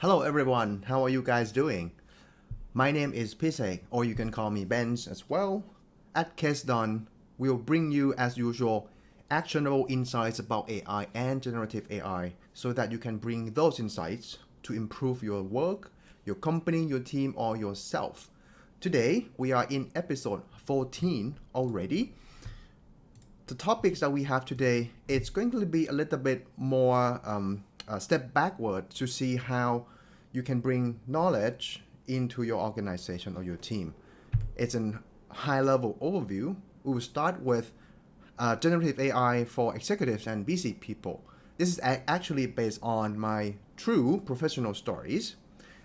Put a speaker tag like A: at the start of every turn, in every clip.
A: Hello everyone, how are you guys doing? My name is Pisek, or you can call me Benz as well. At Case Done, we'll bring you, as usual, actionable insights about AI and generative AI so that you can bring those insights to improve your work, your company, your team, or yourself. Today, we are in episode 14 already. The topics that we have today, it's going to be a little bit more a step backward to see how you can bring knowledge into your organization or your team. It's a high-level overview. We will start with generative AI for executives and busy people. This is actually based on my true professional stories.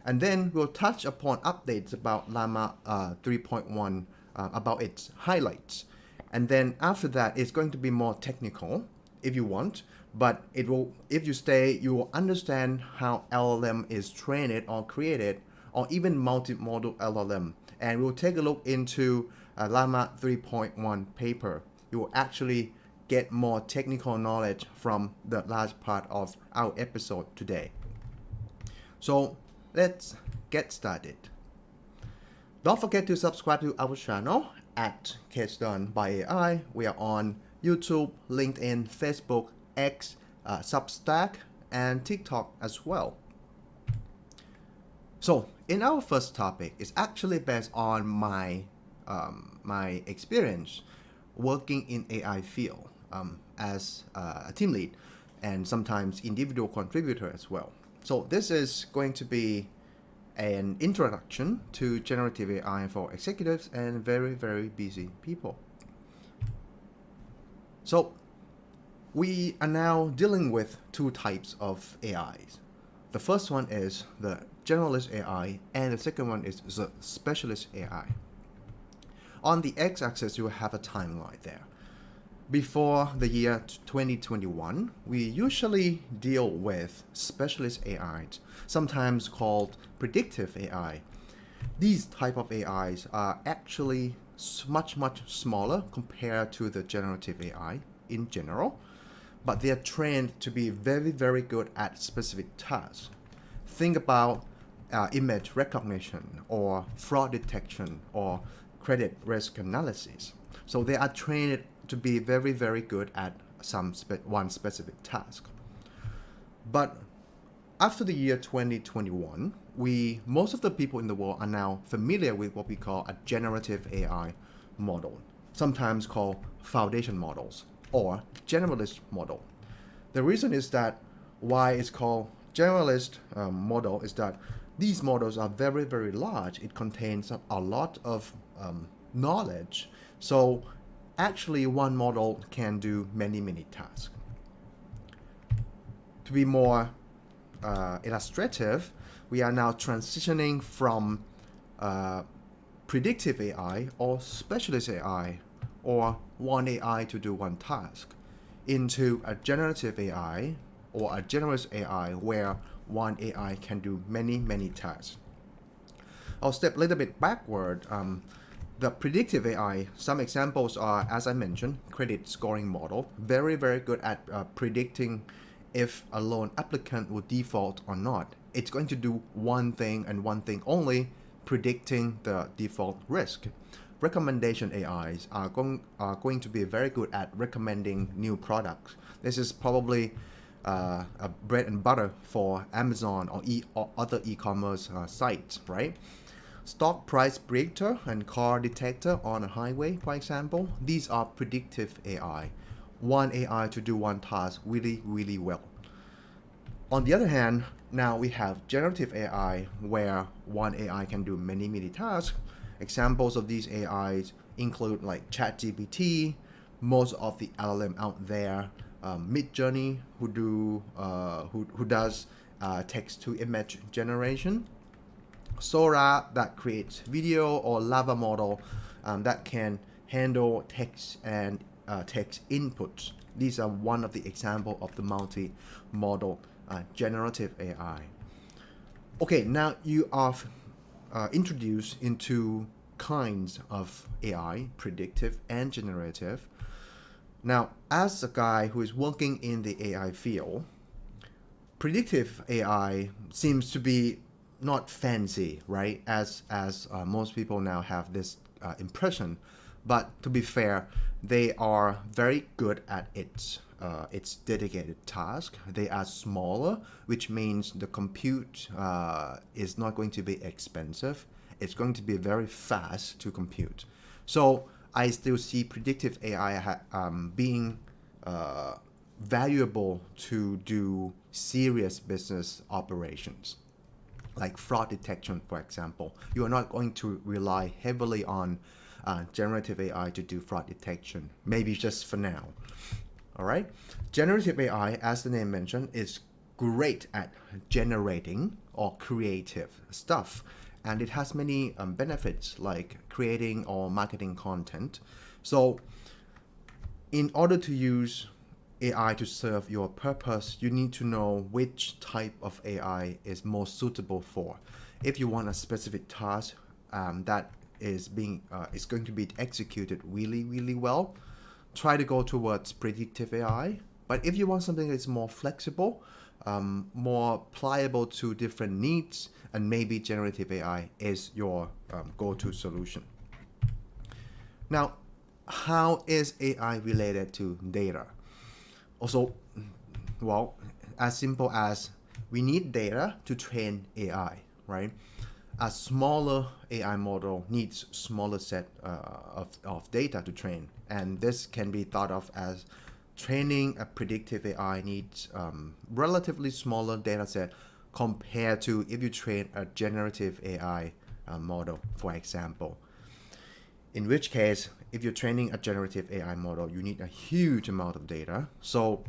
A: And then we'll touch upon updates about Llama 3.1, about its highlights. And then after that, it's going to be more technical if you want, but it will, if you stay, you will understand how LLM is trained or created, or even multimodal LLM. And we'll take a look into Llama 3.1 paper. You will actually get more technical knowledge from the last part of our episode today. So let's get started. Don't forget to subscribe to our channel at Case Done by AI. We are on YouTube, LinkedIn, Facebook, X, Substack, and TikTok as well. So in our first topic, it's actually based on my experience working in AI field as a team lead and sometimes individual contributor as well. So this is going to be an introduction to generative AI for executives and very, very busy people. So we are now dealing with two types of AIs. The first one is the generalist AI, and the second one is the specialist AI. On the x-axis, you have a timeline there. Before the year 2021, we usually deal with specialist AIs, sometimes called predictive AI. These type of AIs are actually much smaller compared to the generative AI in general, but they are trained to be very good at specific tasks. Think about image recognition or fraud detection or credit risk analysis. So they are trained to be very good at one specific task. But after the year 2021, most of the people in the world are now familiar with what we call a generative AI model, sometimes called foundation models or generalist model. The reason is that why it's called generalist model is that these models are very large. It contains a lot of knowledge. So actually one model can do many tasks. To be more illustrative, we are now transitioning from predictive AI or specialist AI or one AI to do one task into a generative AI or a generalist AI where one AI can do many tasks. I'll step a little bit backward. The predictive AI, some examples are, as I mentioned, credit scoring model, very good at predicting if a loan applicant will default or not. It's going to do one thing and one thing only, predicting the default risk. Recommendation AIs are going to be very good at recommending new products. This is probably a bread and butter for Amazon or other e-commerce sites, right? Stock price predictor and car detector on a highway, for example, these are predictive AI. One AI to do one task really well. On the other hand, now we have generative AI where one AI can do many tasks. Examples of these AIs include like ChatGPT, most of the LLM out there, Midjourney, who does text to image generation, Sora that creates video, or Lava model that can handle text and text inputs. These are one of the examples of the multi-modal generative AI. Okay, now you are introduced into kinds of AI, predictive and generative. Now, as a guy who is working in the AI field, predictive AI seems to be not fancy, right? As most people now have this impression, but to be fair, they are very good at its dedicated task. They are smaller, which means the compute is not going to be expensive. It's going to be very fast to compute. So I still see predictive AI being valuable to do serious business operations, like fraud detection, for example. You are not going to rely heavily on generative AI to do fraud detection, maybe just for now. All right. Generative AI, as the name mentioned, is great at generating or creative stuff. And it has many benefits like creating or marketing content. So in order to use AI to serve your purpose, you need to know which type of AI is most suitable for. If you want a specific task that is going to be executed really, really well, try to go towards predictive AI. But if you want something that's more flexible, more pliable to different needs, and maybe generative AI is your go-to solution. Now, how is AI related to data? Also, well, as simple as we need data to train AI, right? A smaller AI model needs smaller set of data to train. And this can be thought of as training a predictive AI needs relatively smaller data set compared to if you train a generative AI model, for example. In which case, if you're training a generative AI model, you need a huge amount of data. So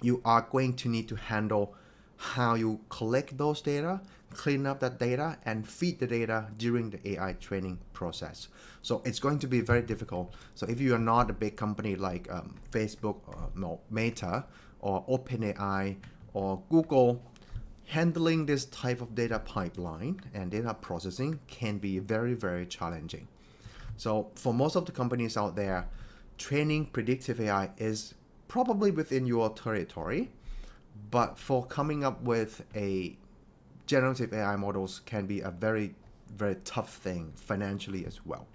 A: you are going to need to handle how you collect those data, clean up that data, and feed the data during the AI training process. So it's going to be very difficult. So if you are not a big company like Facebook, Meta, or OpenAI, or Google, handling this type of data pipeline and data processing can be very, very challenging. So for most of the companies out there, training predictive AI is probably within your territory, but for coming up with a generative AI models can be a very, very tough thing financially as well.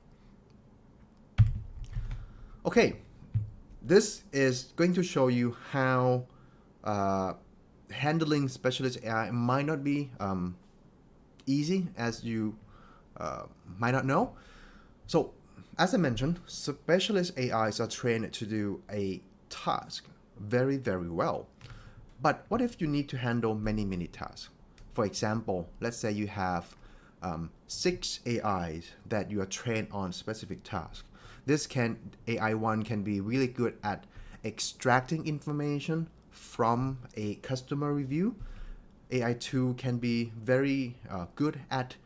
A: Okay, this is going to show you how handling specialist AI might not be easy, as you might not know. So, as I mentioned, specialist AIs are trained to do a task very, very well. But what if you need to handle many, many tasks? For example, let's say you have 6 AIs that you are trained on specific tasks. AI1 can be really good at extracting information from a customer review. AI2 can be very good at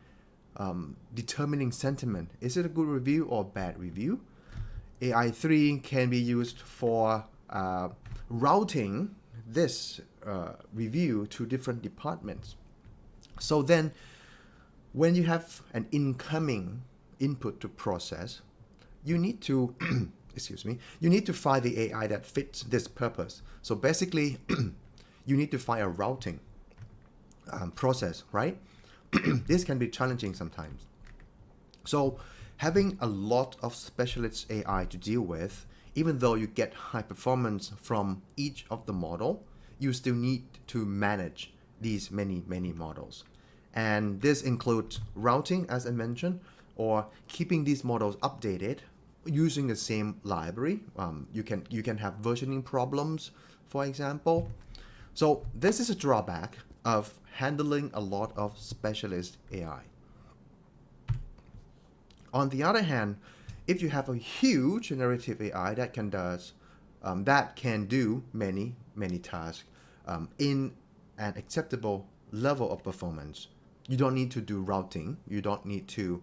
A: determining sentiment. Is it a good review or bad review? AI3 can be used for routing this review to different departments. So then, when you have an incoming input to process, you need to, you need to find the AI that fits this purpose. So basically, you need to find a routing process, right? This can be challenging sometimes. So having a lot of specialist AI to deal with, even though you get high performance from each of the model, you still need to manage these many, many models. And this includes routing, as I mentioned, or keeping these models updated using the same library. You can have versioning problems, for example. So this is a drawback of handling a lot of specialist AI. On the other hand, if you have a huge generative AI that can do many, many tasks in an acceptable level of performance, you don't need to do routing. You don't need to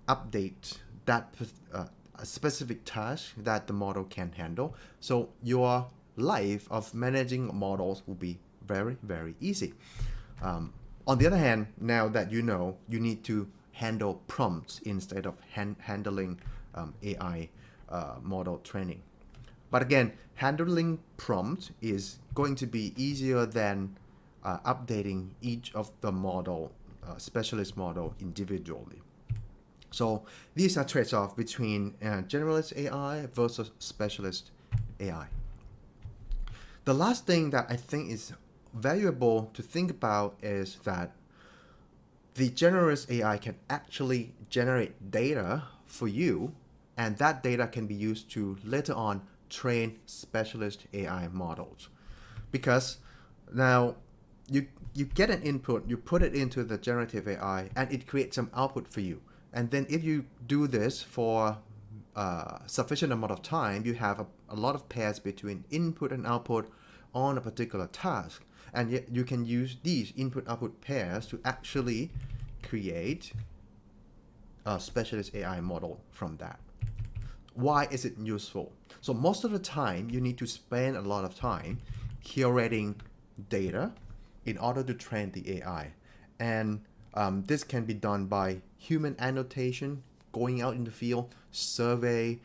A: update that specific task that the model can handle. So your life of managing models will be very, very easy. On the other hand, now that you know, you need to handle prompts instead of handling AI model training. But again, handling prompt is going to be easier than updating each of the model, specialist model individually. So these are trade-offs between generalist AI versus specialist AI. The last thing that I think is valuable to think about is that the generalist AI can actually generate data for you, and that data can be used to later on train specialist AI models. Because now you get an input, you put it into the generative AI, and it creates some output for you. And then if you do this for sufficient amount of time, you have a lot of pairs between input and output on a particular task. And yet you can use these input-output pairs to actually create a specialist AI model from that. Why is it useful? So most of the time, you need to spend a lot of time curating data in order to train the AI. And this can be done by human annotation, going out in the field, survey,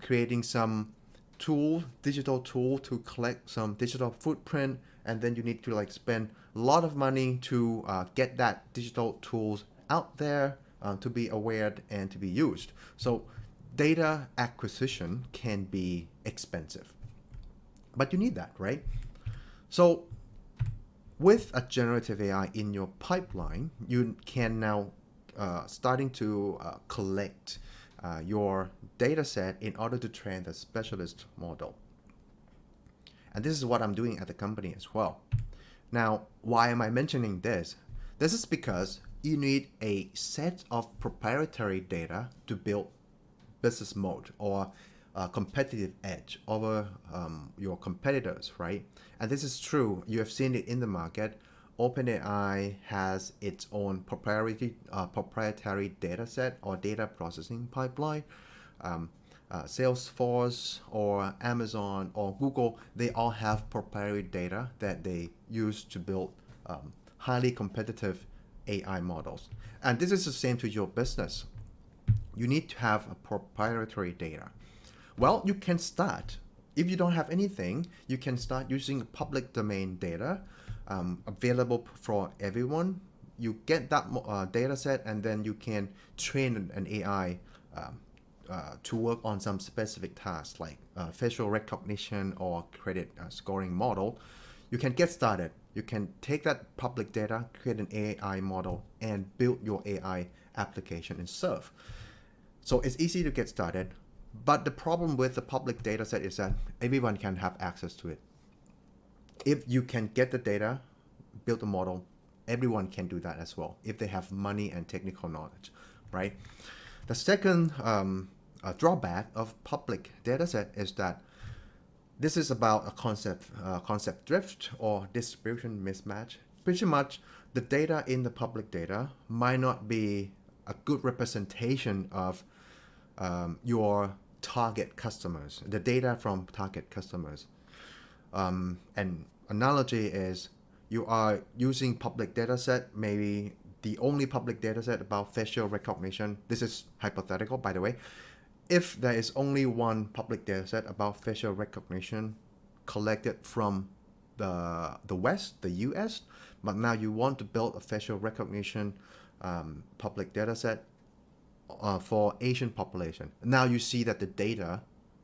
A: creating some tool, digital tool to collect some digital footprint, and then you need to like spend a lot of money to get that digital tools out there to be aware and to be used. So data acquisition can be expensive, but you need that, right? So with a generative AI in your pipeline, you can now starting to collect your data set in order to train the specialist model. And this is what I'm doing at the company as well. Now, why am I mentioning this? This is because you need a set of proprietary data to build business mode or competitive edge over your competitors, right? And this is true. You have seen it in the market. OpenAI has its own proprietary data set or data processing pipeline. Salesforce or Amazon or Google, they all have proprietary data that they use to build highly competitive AI models. And this is the same to your business. You need to have a proprietary data. Well, you can start. If you don't have anything, you can start using public domain data available for everyone. You get that data set, and then you can train an AI to work on some specific tasks like facial recognition or credit scoring model. You can get started. You can take that public data, create an AI model, and build your AI application and serve. So it's easy to get started, but the problem with the public data set is that everyone can have access to it. If you can get the data, build a model, everyone can do that as well if they have money and technical knowledge, right? The second drawback of public data set is that this is about a concept drift or distribution mismatch. Pretty much the data in the public data might not be a good representation of your target customers, the data from target customers. An analogy is you are using public data set, maybe the only public data set about facial recognition. This is hypothetical, by the way. If there is only one public data set about facial recognition collected from the West, the US, but now you want to build a facial recognition public data set for Asian population. Now you see that the data,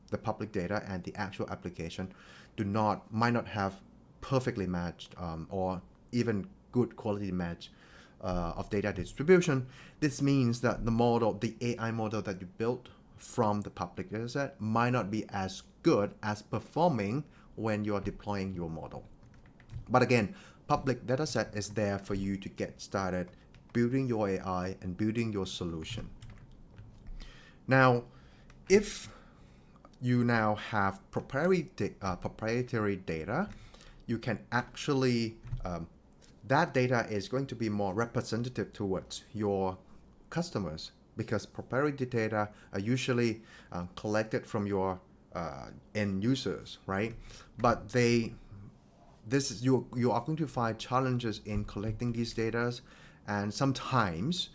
A: the public data and the actual application might not have perfectly matched or even good quality match of data distribution. This means that the AI model that you built from the public dataset might not be as good as performing when you're deploying your model. But again, public dataset is there for you to get started building your AI and building your solution. Now, if you now have proprietary data, you can actually, that data is going to be more representative towards your customers, because proprietary data are usually collected from your end users, right? But you are going to find challenges in collecting these data, and sometimes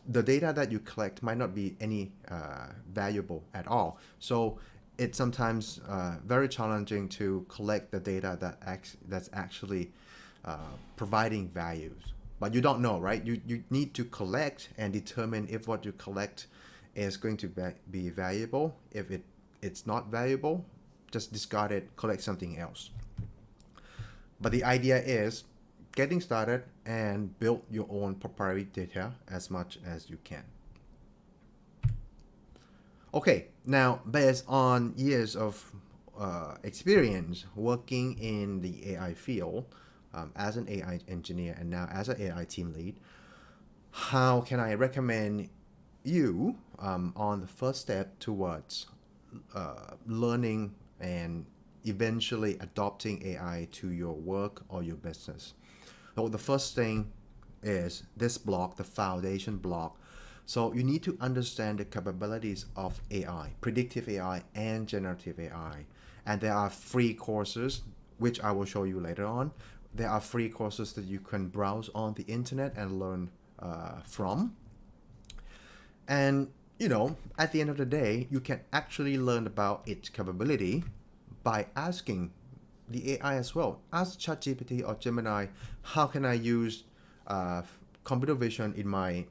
A: the data that you collect might not be any valuable at all. So it's sometimes very challenging to collect the data that's actually providing values. But you don't know, right? You need to collect and determine if what you collect is going to be valuable. If it's not valuable, just discard it, collect something else. But the idea is getting started and build your own proprietary data as much as you can. Okay, now based on years of experience working in the AI field as an AI engineer and now as an AI team lead, how can I recommend you on the first step towards learning and eventually adopting AI to your work or your business? So the first thing is this block, the foundation block. So you need to understand the capabilities of AI, predictive AI and generative AI. And there are free courses, which I will show you later on. There are free courses that you can browse on the internet and learn from. And, you know, at the end of the day, you can actually learn about its capability by asking the AI as well. Ask ChatGPT or Gemini, how can I use computer vision in my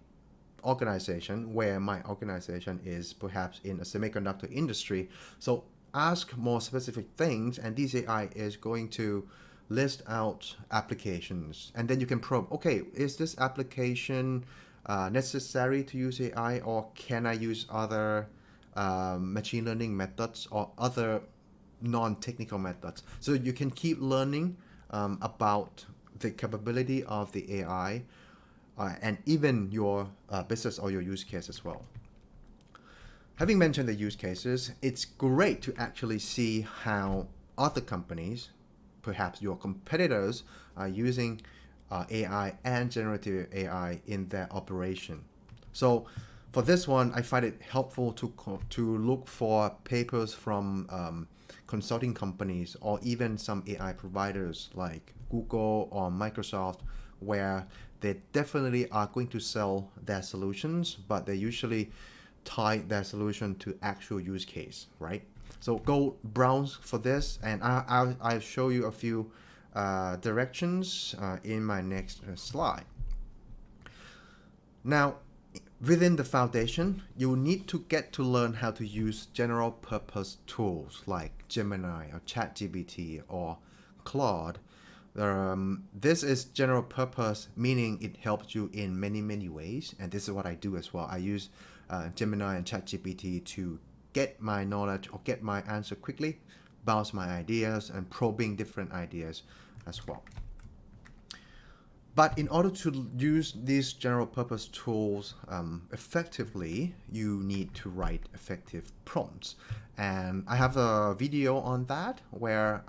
A: organization, where my organization is perhaps in a semiconductor industry? So ask more specific things, and this AI is going to list out applications, and then you can probe, okay, is this application necessary to use AI, or can I use other machine learning methods or other non-technical methods? So you can keep learning about the capability of the AI and even your business or your use case as well. Having mentioned the use cases, it's great to actually see how other companies, perhaps your competitors, are using AI and generative AI in their operation. So for this one, I find it helpful to look for papers from consulting companies or even some AI providers like Google or Microsoft, where they definitely are going to sell their solutions, but they usually tie their solution to actual use case, right? So go browse for this, and I'll show you a few directions in my next slide. Now, within the foundation, you need to get to learn how to use general purpose tools like Gemini or ChatGPT or Claude. This is general purpose, meaning it helps you in many ways, and this is what I do as well. I use Gemini and ChatGPT to get my knowledge or get my answer quickly, bounce my ideas, and probing different ideas as well. But in order to use these general purpose tools effectively, you need to write effective prompts. And I have a video on that where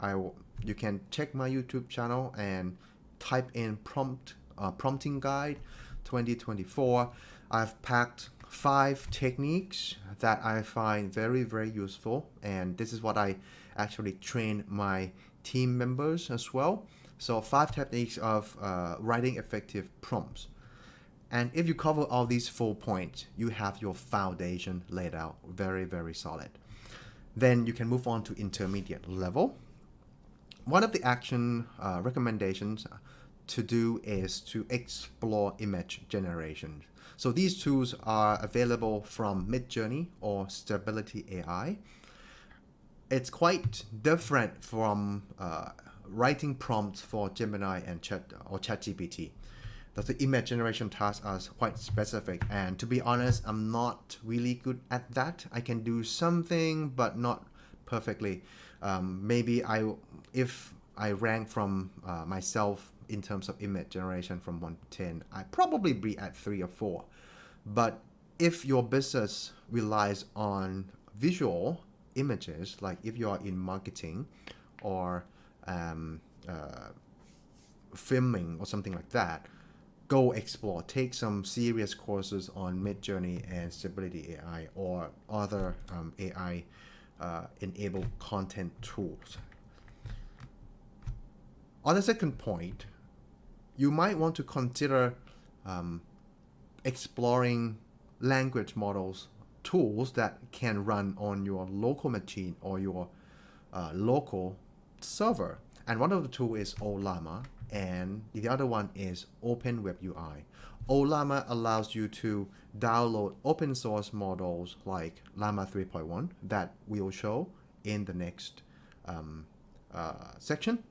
A: you can check my YouTube channel and type in prompting guide 2024. I've packed 5 techniques that I find very useful, and this is what I actually train my team members as well. So 5 techniques of writing effective prompts. And if you cover all these 4 points, you have your foundation laid out very solid. Then you can move on to intermediate level. One of the action recommendations to do is to explore image generation. So these tools are available from Midjourney or Stability AI. It's quite different from writing prompts for Gemini and ChatGPT. The image generation tasks are quite specific, and to be honest, I'm not really good at that. I can do something, but not perfectly. Maybe if I rank from myself in terms of image generation from 1 to 10, I'd probably be at 3 or 4. But if your business relies on visual images, like if you are in marketing or filming or something like that, go explore. Take some serious courses on Midjourney and Stability AI or other AI enabled content tools. On the second point, you might want to consider exploring language models tools that can run on your local machine or your local server. And one of the tools is Ollama, and the other one is WebUI. Ollama allows you to download open source models like Llama 3.1 that we will show in the next section.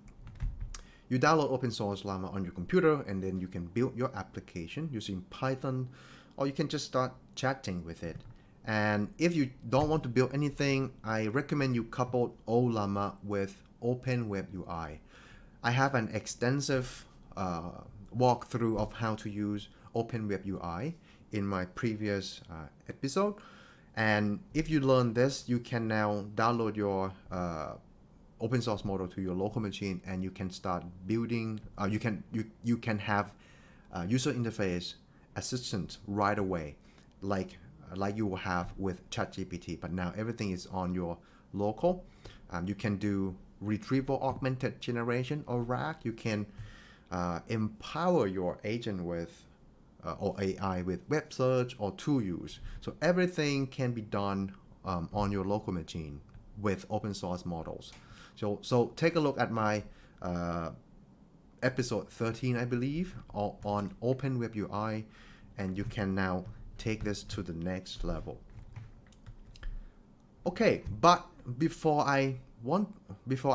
A: You download open source Llama on your computer, and then you can build your application using Python, or you can just start chatting with it. And if you don't want to build anything, I recommend you couple Ollama with WebUI. I have an extensive walkthrough of how to use WebUI in my previous episode. And if you learn this, you can now download your open source model to your local machine, and you can start building. You can have user interface assistant right away, like you will have with ChatGPT. But now everything is on your local. You can do retrieval augmented generation or RAG. You can empower your agent with or AI with web search or tool use. So everything can be done on your local machine with open source models. So take a look at my episode 13, I believe, on WebUI, and you can now take this to the next level. Okay, but before I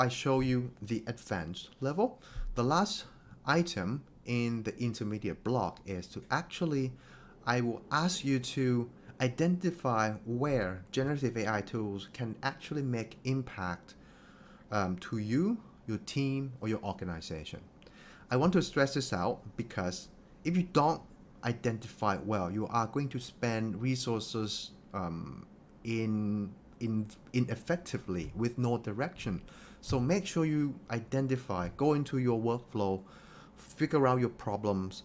A: show you the advanced level, the last item in the intermediate block is to actually, I will ask you to identify where generative AI tools can actually make impact to you, your team, or your organization. I want to stress this out because if you don't identify well, you are going to spend resources ineffectively with no direction. So make sure you identify, go into your workflow, figure out your problems,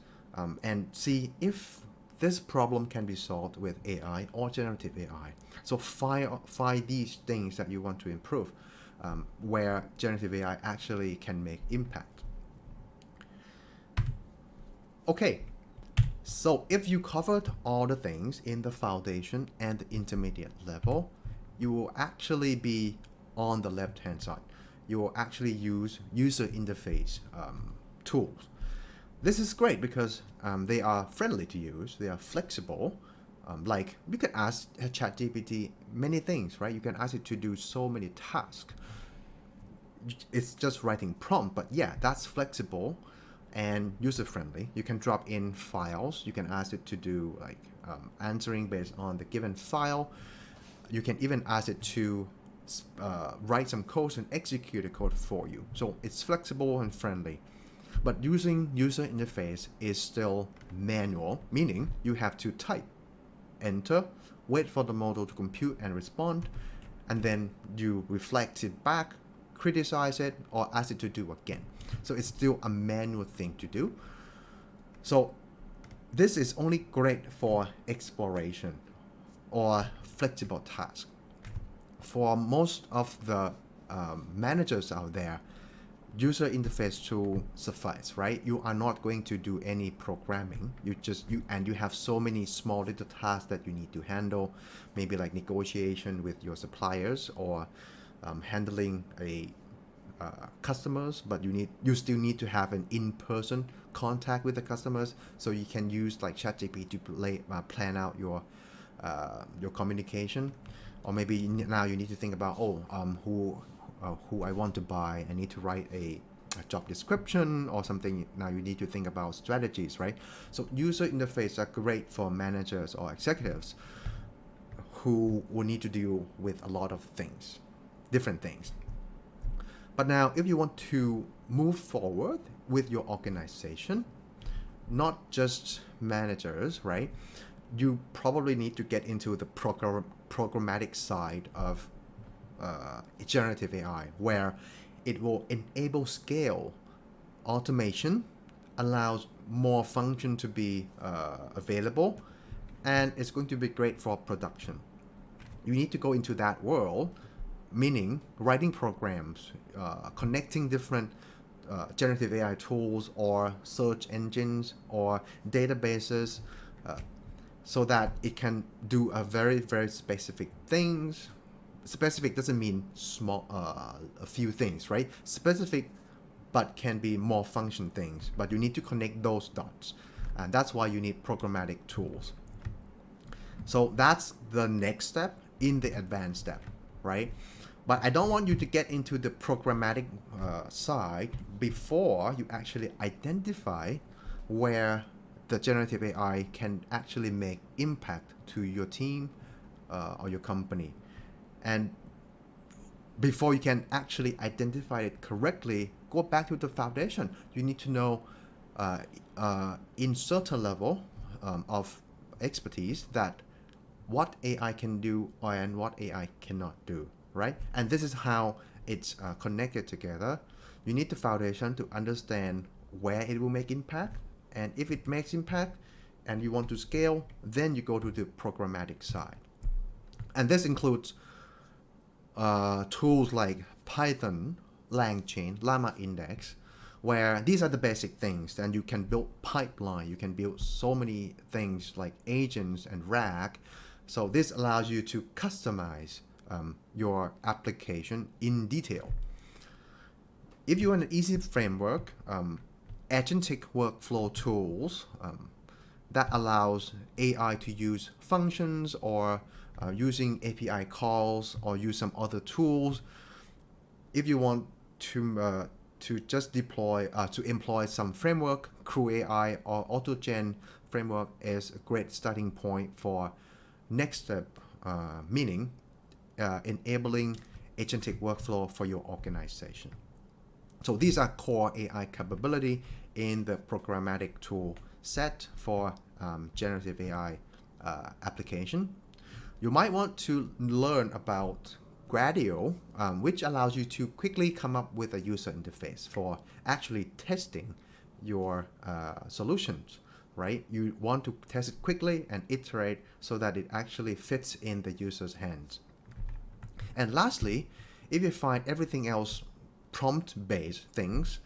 A: and see if this problem can be solved with AI or generative AI. So find these things that you want to improve, where generative AI actually can make impact. Okay, so if you covered all the things in the foundation and the intermediate level, you will actually be on the left hand side. You will actually use user interface tools. This is great because they are friendly to use, they are flexible. Like you can ask ChatGPT many things, right? You can ask it to do so many tasks. It's just writing prompt, but yeah, that's flexible and user-friendly. You can drop in files. You can ask it to do like answering based on the given file. You can even ask it to write some code and execute the code for you. So it's flexible and friendly. But using user interface is still manual, meaning you have to type, enter, wait for the model to compute and respond, and then you reflect it back, criticize it, or ask it to do again. So it's still a manual thing to do. So this is only great for exploration or flexible tasks. For most of the managers out there, user interface tool suffice, right? You are not going to do any programming. You have so many small little tasks that you need to handle, maybe like negotiation with your suppliers or handling customers, but you still need to have an in-person contact with the customers. So you can use like ChatGPT to plan out your communication, or maybe now you need to think about who I want to buy. I need to write a job description or something. Now you need to think about strategies, right? So user interface are great for managers or executives who will need to deal with a lot of things, different things. But now if you want to move forward with your organization, not just managers, right? You probably need to get into the programmatic side of generative AI, where it will enable scale, automation, allows more function to be available, and it's going to be great for production. You need to go into that world, meaning writing programs, connecting different generative AI tools or search engines or databases. so that it can do a very, very specific things. Specific doesn't mean small, a few things, right? Specific, but can be more function things. But you need to connect those dots, and that's why you need programmatic tools. So that's the next step in the advanced step, right? But I don't want you to get into the programmatic side before you actually identify where the generative AI can actually make impact to your team or your company. And before you can actually identify it correctly, go back to the foundation. You need to know in certain level of expertise that what AI can do and what AI cannot do, right? And this is how it's connected together. You need the foundation to understand where it will make impact, and if it makes impact and you want to scale, then you go to the programmatic side. And this includes tools like Python, LangChain, Llama Index, where these are the basic things. And you can build pipeline, you can build so many things like agents and RAG. So this allows you to customize your application in detail. If you want an easy framework, agentic workflow tools that allows AI to use functions or using API calls or use some other tools. If you want to just deploy to employ some framework, Crew AI or AutoGen framework is a great starting point for next step, meaning enabling agentic workflow for your organization. So these are core AI capability in the programmatic tool set for generative AI application. You might want to learn about Gradio, which allows you to quickly come up with a user interface for actually testing your solutions, right? You want to test it quickly and iterate so that it actually fits in the user's hands. And lastly, if you find everything else prompt-based things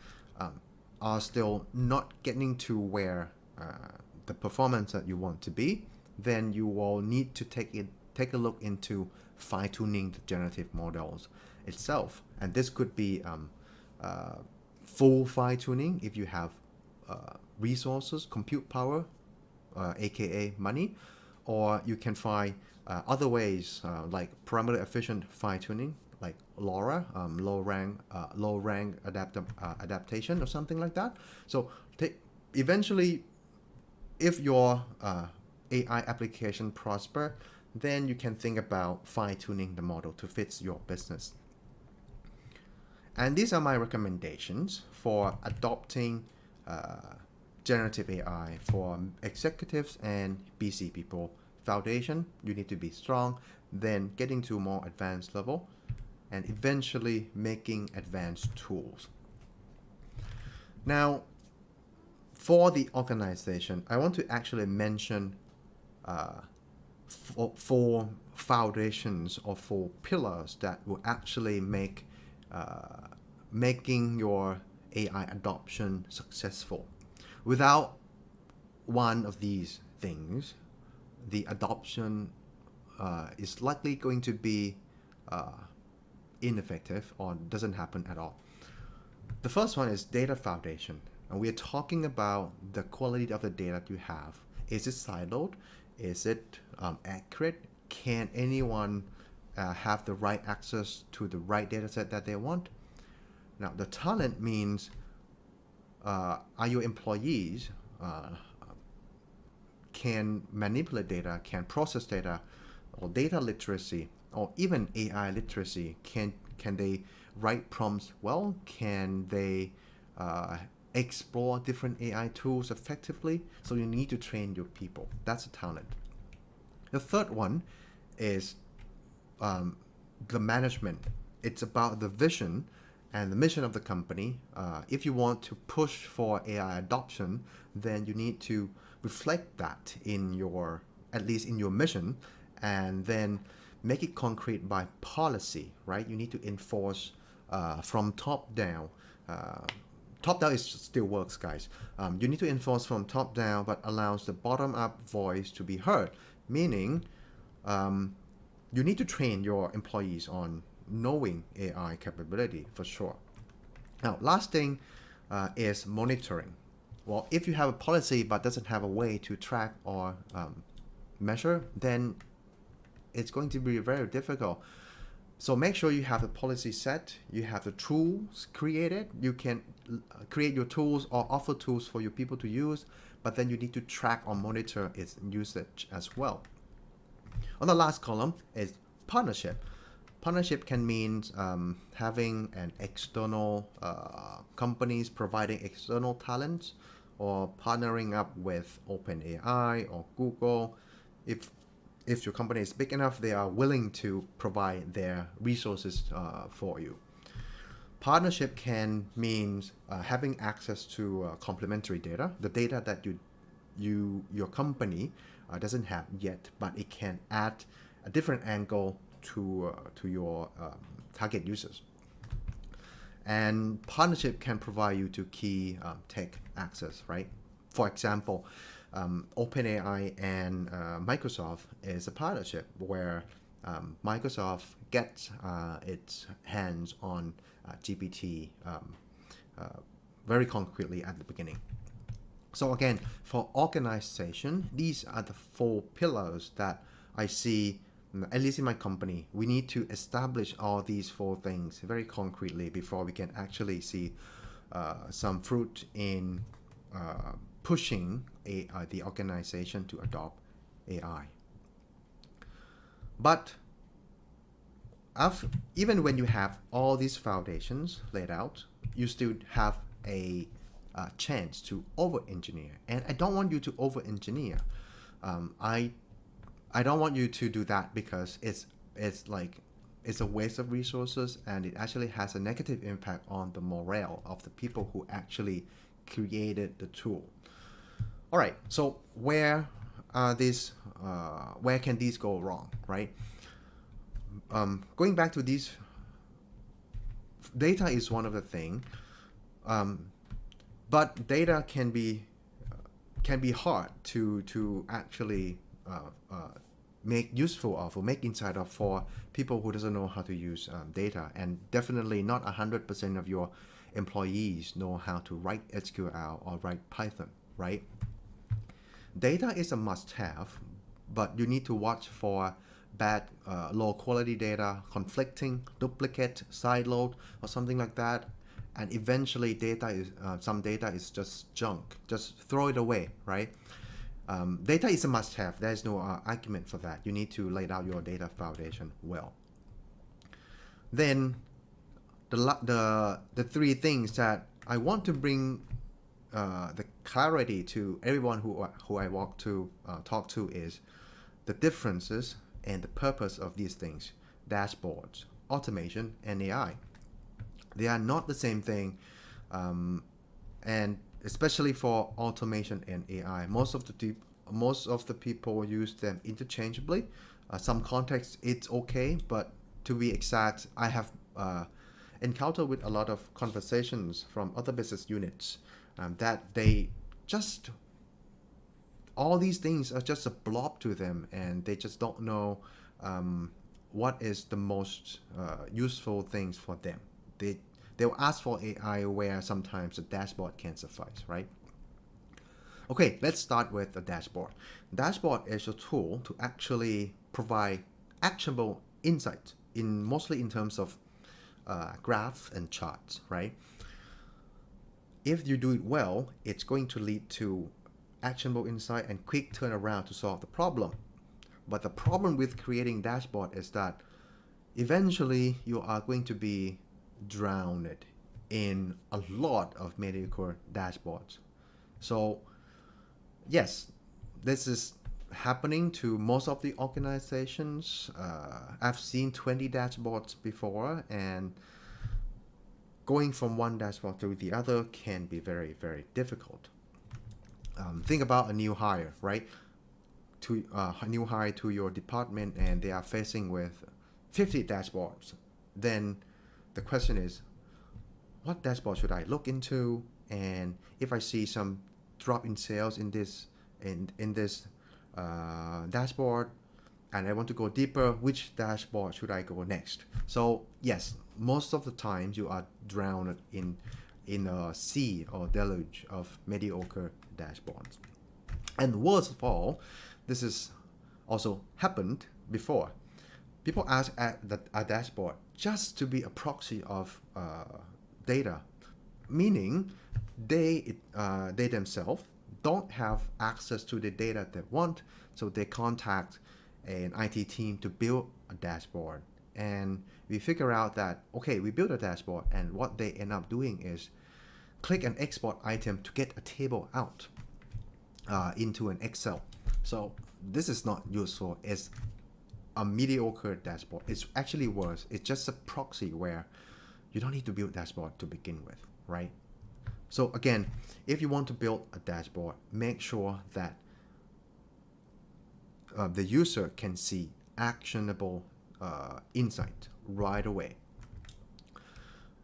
A: are still not getting to where the performance that you want to be, then you will need to take a look into fine-tuning the generative models itself. And this could be full fine-tuning if you have resources, compute power, aka money, or you can find other ways like parameter efficient fine-tuning, like LoRa, low rank adaptation or something like that. So eventually, if your AI application prosper, then you can think about fine-tuning the model to fit your business. And these are my recommendations for adopting generative AI for executives and BC people. Foundation, you need to be strong, then getting to more advanced level, and eventually making advanced tools. Now, for the organization, I want to actually mention four foundations or four pillars that will actually make making your AI adoption successful. Without one of these things, the adoption is likely going to be ineffective or doesn't happen at all. The first one is data foundation. And we are talking about the quality of the data you have. Is it siloed? Is it accurate? Can anyone have the right access to the right data set that they want? Now, the talent means are your employees can manipulate data, can process data, or data literacy, or even AI literacy? Can they write prompts well? Can they explore different AI tools effectively? So you need to train your people. That's a talent. The third one is the management. It's about the vision and the mission of the company. If you want to push for AI adoption, then you need to reflect that in your, at least in your mission, and then make it concrete by policy, right? You need to enforce from top down top down is still works, guys. You need to enforce from top down, but allows the bottom up voice to be heard, meaning you need to train your employees on knowing AI capability for sure. Now, last thing is monitoring. Well, if you have a policy but doesn't have a way to track or measure, then it's going to be very difficult. So make sure you have the policy set, you have the tools created, you can create your tools or offer tools for your people to use, but then you need to track or monitor its usage as well. On the last column is partnership. Partnership can mean having an external companies providing external talents, or partnering up with OpenAI or Google. If your company is big enough, they are willing to provide their resources for you. Partnership can mean having access to complementary data, the data that your company doesn't have yet, but it can add a different angle to your target users. And partnership can provide you to key tech access, right? For example, OpenAI and Microsoft is a partnership where Microsoft gets its hands on GPT very concretely at the beginning. So again, for organization, these are the 4 pillars that I see, at least in my company. We need to establish all these 4 things very concretely before we can actually see some fruit in pushing the organization to adopt AI. But even when you have all these foundations laid out, you still have a chance to over-engineer. And I don't want you to over-engineer. I don't want you to do that because it's a waste of resources, and it actually has a negative impact on the morale of the people who actually created the tool. All right, so where can these go wrong, right? Going back to these, data is one of the things, but data can be hard to actually make useful of or make insight of for people who doesn't know how to use data, and definitely not 100% of your employees know how to write SQL or write Python, right? Data is a must-have, but you need to watch for bad, low quality data, conflicting, duplicate, sideload, or something like that. And eventually some data is just junk. Just throw it away, right? Data is a must-have. There's no argument for that. You need to lay out your data foundation well. Then the 3 things that I want to bring the clarity to everyone who I talk to is the differences and the purpose of these things: dashboards, automation, and AI. They are not the same thing, and especially for automation and AI, most of the people use them interchangeably. Some contexts it's okay, but to be exact, I have encountered with a lot of conversations from other business units that they just, all these things are just a blob to them, and they just don't know what is the most useful things for them. They'll ask for AI where sometimes a dashboard can't suffice, right? Okay, let's start with the dashboard. Dashboard is a tool to actually provide actionable insights, mostly in terms of graphs and charts, right? If you do it well, it's going to lead to actionable insight and quick turnaround to solve the problem. But the problem with creating dashboard is that eventually you are going to be drowned in a lot of mediocre dashboards. So yes, this is happening to most of the organizations. I've seen 20 dashboards before, and going from one dashboard to the other can be very, very difficult. Think about a new hire, right? A new hire to your department, and they are facing with 50 dashboards. Then the question is, what dashboard should I look into, and if I see some drop in sales in this dashboard, and I want to go deeper, which dashboard should I go next? So yes, most of the times you are drowned in a sea or deluge of mediocre dashboards. And worst of all, this is also happened before. People ask a dashboard just to be a proxy of data, meaning they themselves don't have access to the data they want, so they contact an IT team to build a dashboard. And we figure out that, okay, we build a dashboard, and what they end up doing is click an export item to get a table out into an Excel. So this is not useful. It's a mediocre dashboard. It's actually worse. It's just a proxy where you don't need to build dashboard to begin with, right? So again, if you want to build a dashboard, make sure that the user can see actionable insight right away.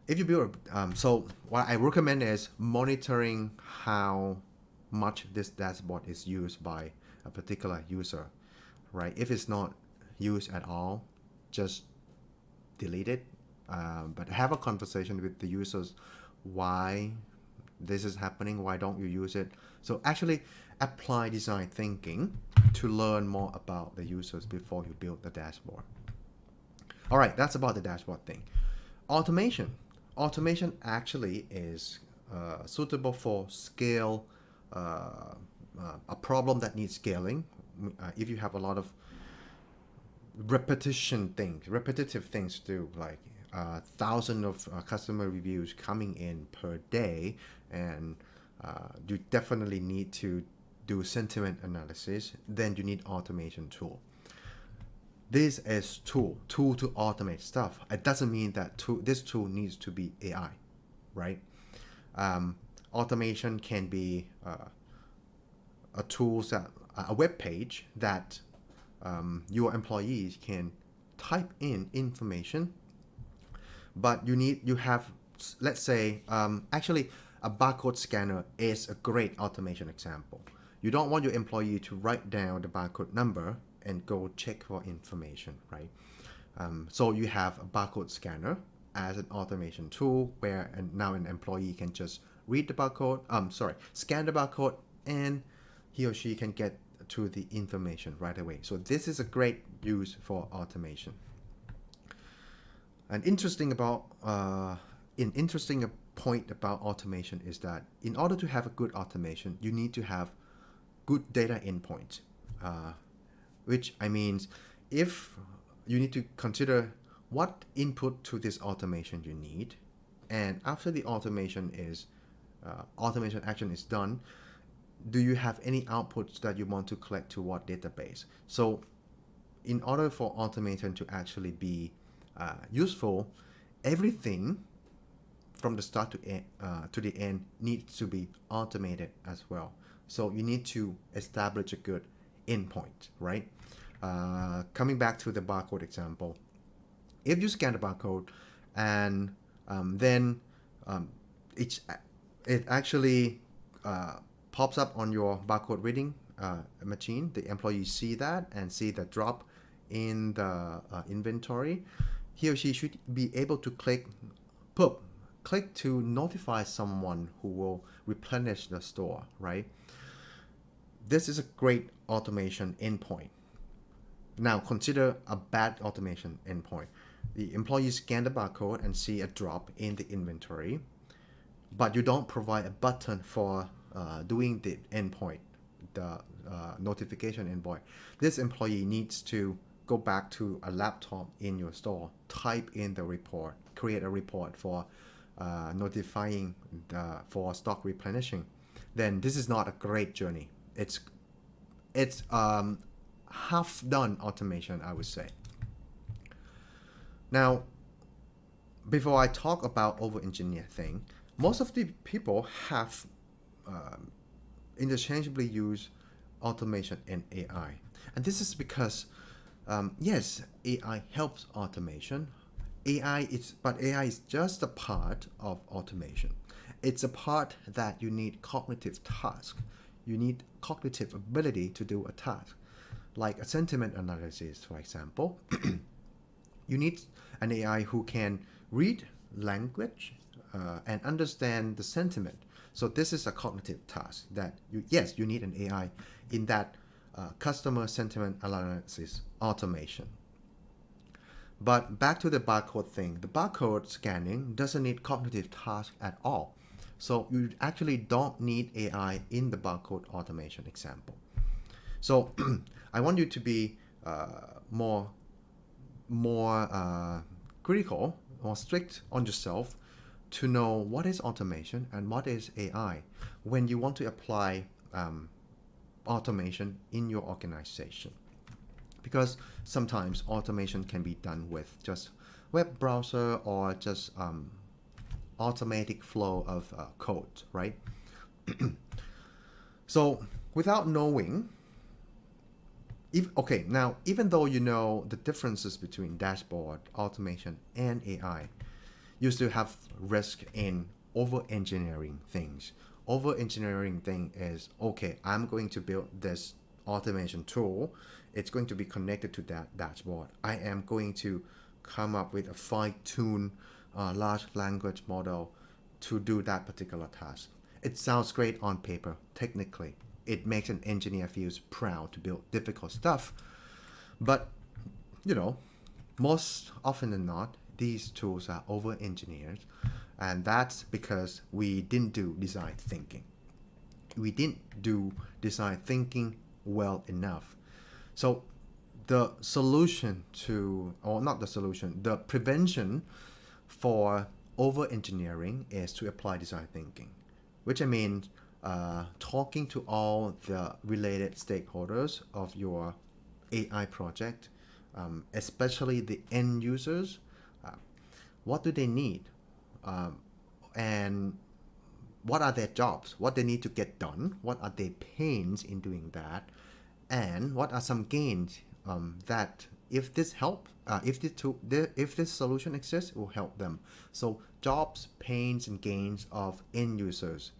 A: If you build, so what I recommend is monitoring how much this dashboard is used by a particular user, right? If it's not used at all, just delete it, but have a conversation with the users why this is happening, why don't you use it. So actually apply design thinking to learn more about the users before you build the dashboard. All right, that's about the dashboard thing. Automation actually is suitable for scale, a problem that needs scaling. If you have a lot of repetitive things to do, like thousands of customer reviews coming in per day, and you definitely need to do sentiment analysis, then you need automation tool. This is tool to automate stuff. It doesn't mean that this tool needs to be AI, right? Automation can be a web page that your employees can type in information, but you have, let's say, actually a barcode scanner is a great automation example. You don't want your employee to write down the barcode number and go check for information, right? So you have a barcode scanner as an automation tool where now an employee can just read the barcode, scan the barcode, and he or she can get to the information right away. So this is a great use for automation. An interesting point about automation is that in order to have a good automation, you need to have good data endpoints, which I means if you need to consider what input to this automation you need, and after the automation action is done, do you have any outputs that you want to collect to what database? So in order for automation to actually be useful, everything from the start to the end needs to be automated as well. So you need to establish a good endpoint, right? Coming back to the barcode example, if you scan the barcode and then it actually pops up on your barcode reading machine, the employees see that and see the drop in the inventory, he or she should be able to click to notify someone who will replenish the store, right? This is a great automation endpoint. Now consider a bad automation endpoint. The employees scan the barcode and see a drop in the inventory, but you don't provide a button for doing the endpoint, the notification endpoint. This employee needs to go back to a laptop in your store, type in the report, create a report for notifying for stock replenishing. Then this is not a great journey. It's half done automation, I would say. Now, before I talk about over-engineer thing, most of the people have interchangeably use automation and AI. And this is because, yes, AI helps automation. AI is just a part of automation. It's a part that you need cognitive task. You need cognitive ability to do a task, like a sentiment analysis, for example. You need an AI who can read language and understand the sentiment. So this is a cognitive task that you need an AI in that customer sentiment analysis automation. But back to the barcode thing, the barcode scanning doesn't need cognitive task at all. So you actually don't need AI in the barcode automation example. So I want you to be more critical or strict on yourself to know what is automation and what is AI when you want to apply automation in your organization. Because sometimes automation can be done with just web browser or just automatic flow of code, right? So without knowing, even though you know the differences between dashboard, automation, and AI, you still have risk in over-engineering things. Over-engineering thing is, okay, I'm going to build this automation tool. It's going to be connected to that dashboard. I am going to come up with a fine-tuned large language model to do that particular task. It sounds great on paper, technically. It makes an engineer feels proud to build difficult stuff. But, most often than not, these tools are over-engineered. And that's because we didn't do design thinking. We didn't do design thinking well enough. So the prevention for over-engineering is to apply design thinking, which I mean talking to all the related stakeholders of your AI project, especially the end users. What do they need? And what are their jobs? What they need to get done? What are their pains in doing that? And what are some gains that if this solution exists, it will help them. So jobs, pains, and gains of end users,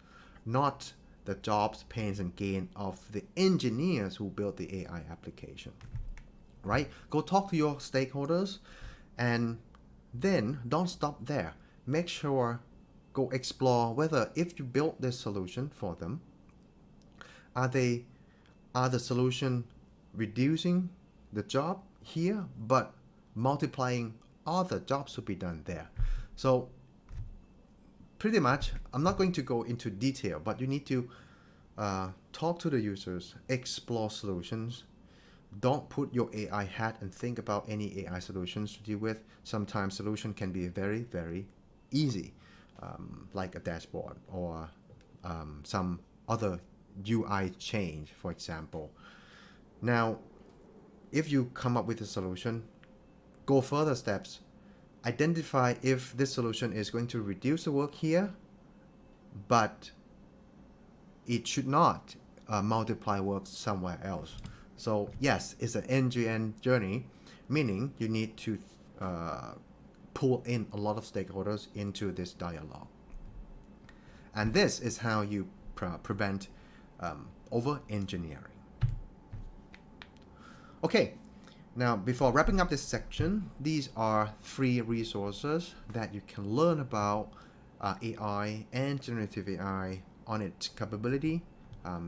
A: not the jobs, pains, and gain of the engineers who built the AI application. Right? Go talk to your stakeholders, and then don't stop there. Make sure, go explore whether if you build this solution for them, are the solution reducing the job here, but multiplying other jobs to be done there. So pretty much, I'm not going to go into detail, but you need to talk to the users, explore solutions. Don't put your AI hat and think about any AI solutions to deal with. Sometimes solution can be very, very easy, like a dashboard or some other UI change, for example. Now, if you come up with a solution, go further steps. Identify if this solution is going to reduce the work here, but it should not multiply work somewhere else. So yes, it's an end-to-end journey, meaning you need to pull in a lot of stakeholders into this dialogue. And this is how you prevent over-engineering. Okay, now before wrapping up this section, these are 3 resources that you can learn about AI and generative AI on its capability.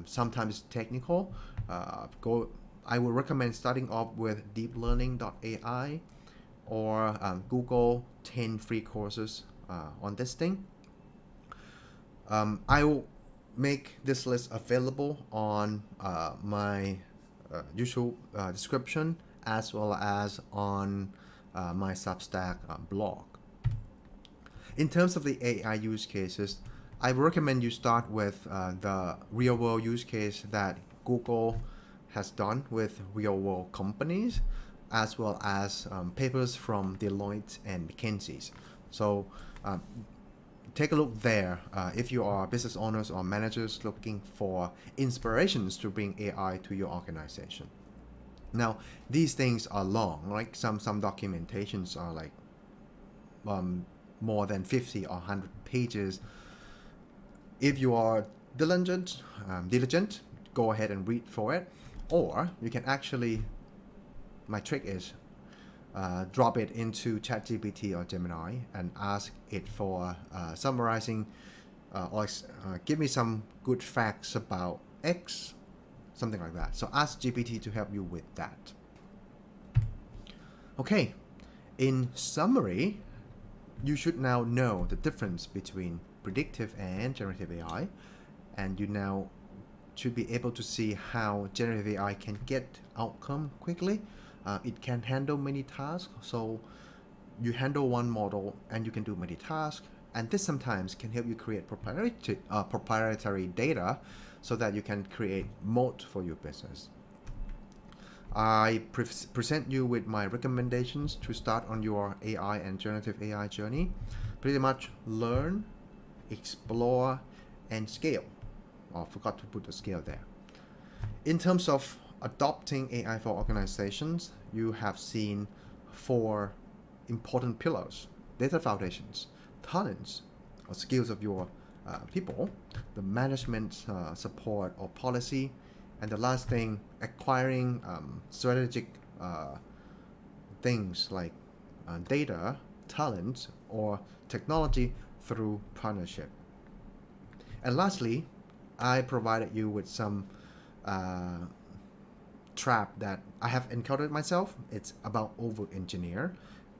A: Sometimes it's technical. I would recommend starting off with deeplearning.ai or Google 10 free courses on this thing. I will make this list available on my usual description, as well as on my Substack blog. In terms of the AI use cases, I recommend you start with the real-world use case that Google has done with real-world companies, as well as papers from Deloitte and McKinsey's. So take a look there if you are business owners or managers looking for inspirations to bring AI to your organization. Now, these things are long, like some documentations are like more than 50 or 100 pages. If you are diligent, go ahead and read for it. Or you can actually, my trick is, drop it into ChatGPT or Gemini and ask it for summarizing or give me some good facts about X, something like that. So ask GPT to help you with that. Okay, in summary, you should now know the difference between predictive and generative AI, and you now should be able to see how generative AI can get outcome quickly. It can handle many tasks, so you handle one model and you can do many tasks, and this sometimes can help you create proprietary data so that you can create moat for your business. I present you with my recommendations to start on your AI and generative AI journey. Pretty much learn, explore, and scale. Oh, I forgot to put the scale there. In terms of adopting AI for organizations, you have seen 4 important pillars: data foundations, talents or skills of your people, the management support or policy, and the last thing, acquiring strategic things like data, talent, or technology through partnership. And lastly, I provided you with some trap that I have encountered myself. It's about over-engineer,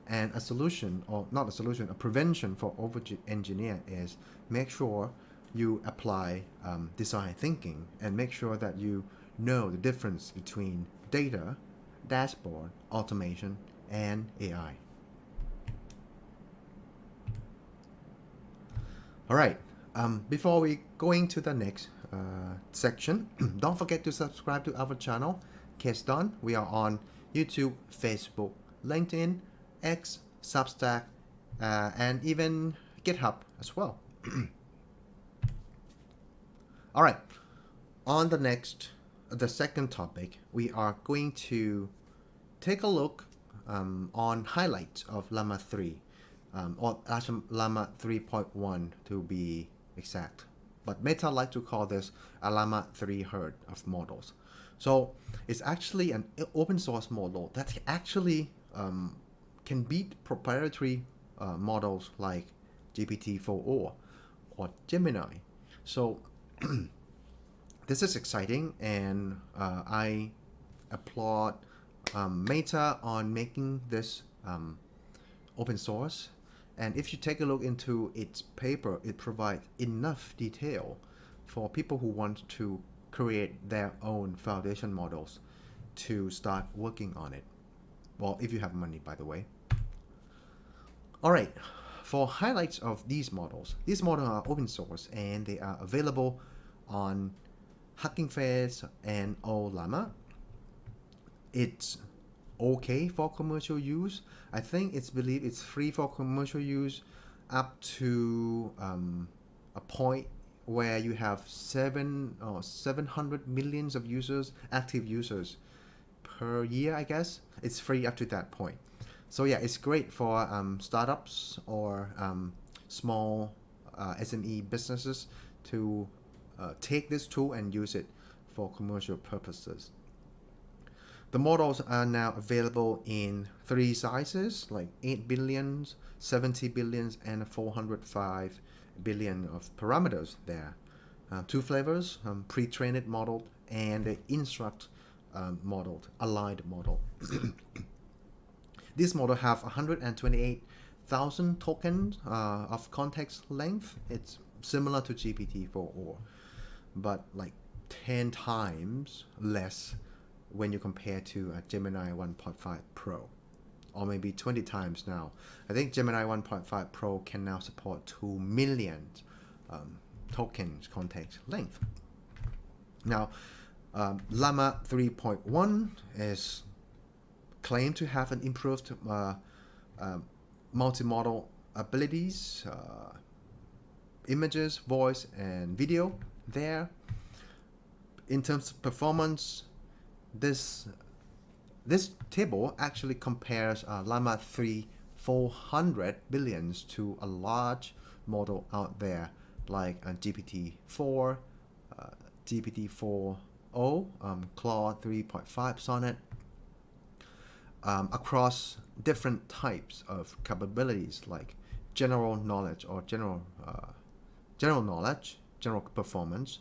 A: and a solution, or not a solution, a prevention for over-engineer is make sure you apply design thinking and make sure that you know the difference between data, dashboard, automation, and AI. All right, before we going to the next section, don't forget to subscribe to our channel. Case done, we are on YouTube, Facebook, LinkedIn, X, Substack, and even GitHub as well. All right, on the second topic, we are going to take a look on highlights of Llama 3, or actually Llama 3.1 to be exact. But Meta like to call this a Llama 3 herd of models. So it's actually an open source model that actually can beat proprietary models like GPT-4o or Gemini. So this is exciting, and I applaud Meta on making this open source. And if you take a look into its paper, it provides enough detail for people who want to create their own foundation models to start working on it. Well, if you have money, by the way. All right, for highlights of these models are open source and they are available on Hugging Face and Ollama. It's okay for commercial use. I think believed it's free for commercial use up to a point where you have 700 millions of users, active users per year, I guess. It's free up to that point. So yeah, it's great for startups or small SME businesses to take this tool and use it for commercial purposes. The models are now available in 3 sizes, like 8 billion, 70 billion, and 405 billion of parameters there. 2 flavors, pre-trained model and the instruct modeled, aligned model. This model have 128,000 tokens of context length. It's similar to GPT-4o, but like 10 times less when you compare to a Gemini 1.5 Pro, or maybe 20 times now. I think Gemini 1.5 Pro can now support 2 million tokens context length. Now, Llama 3.1 is claimed to have an improved multimodal abilities, images, voice, and video there. In terms of performance, this table actually compares Llama 3 400 billions to a large model out there like GPT-4, GPT-4o, Claude 3.5 Sonnet, across different types of capabilities like general knowledge or general knowledge, general performance,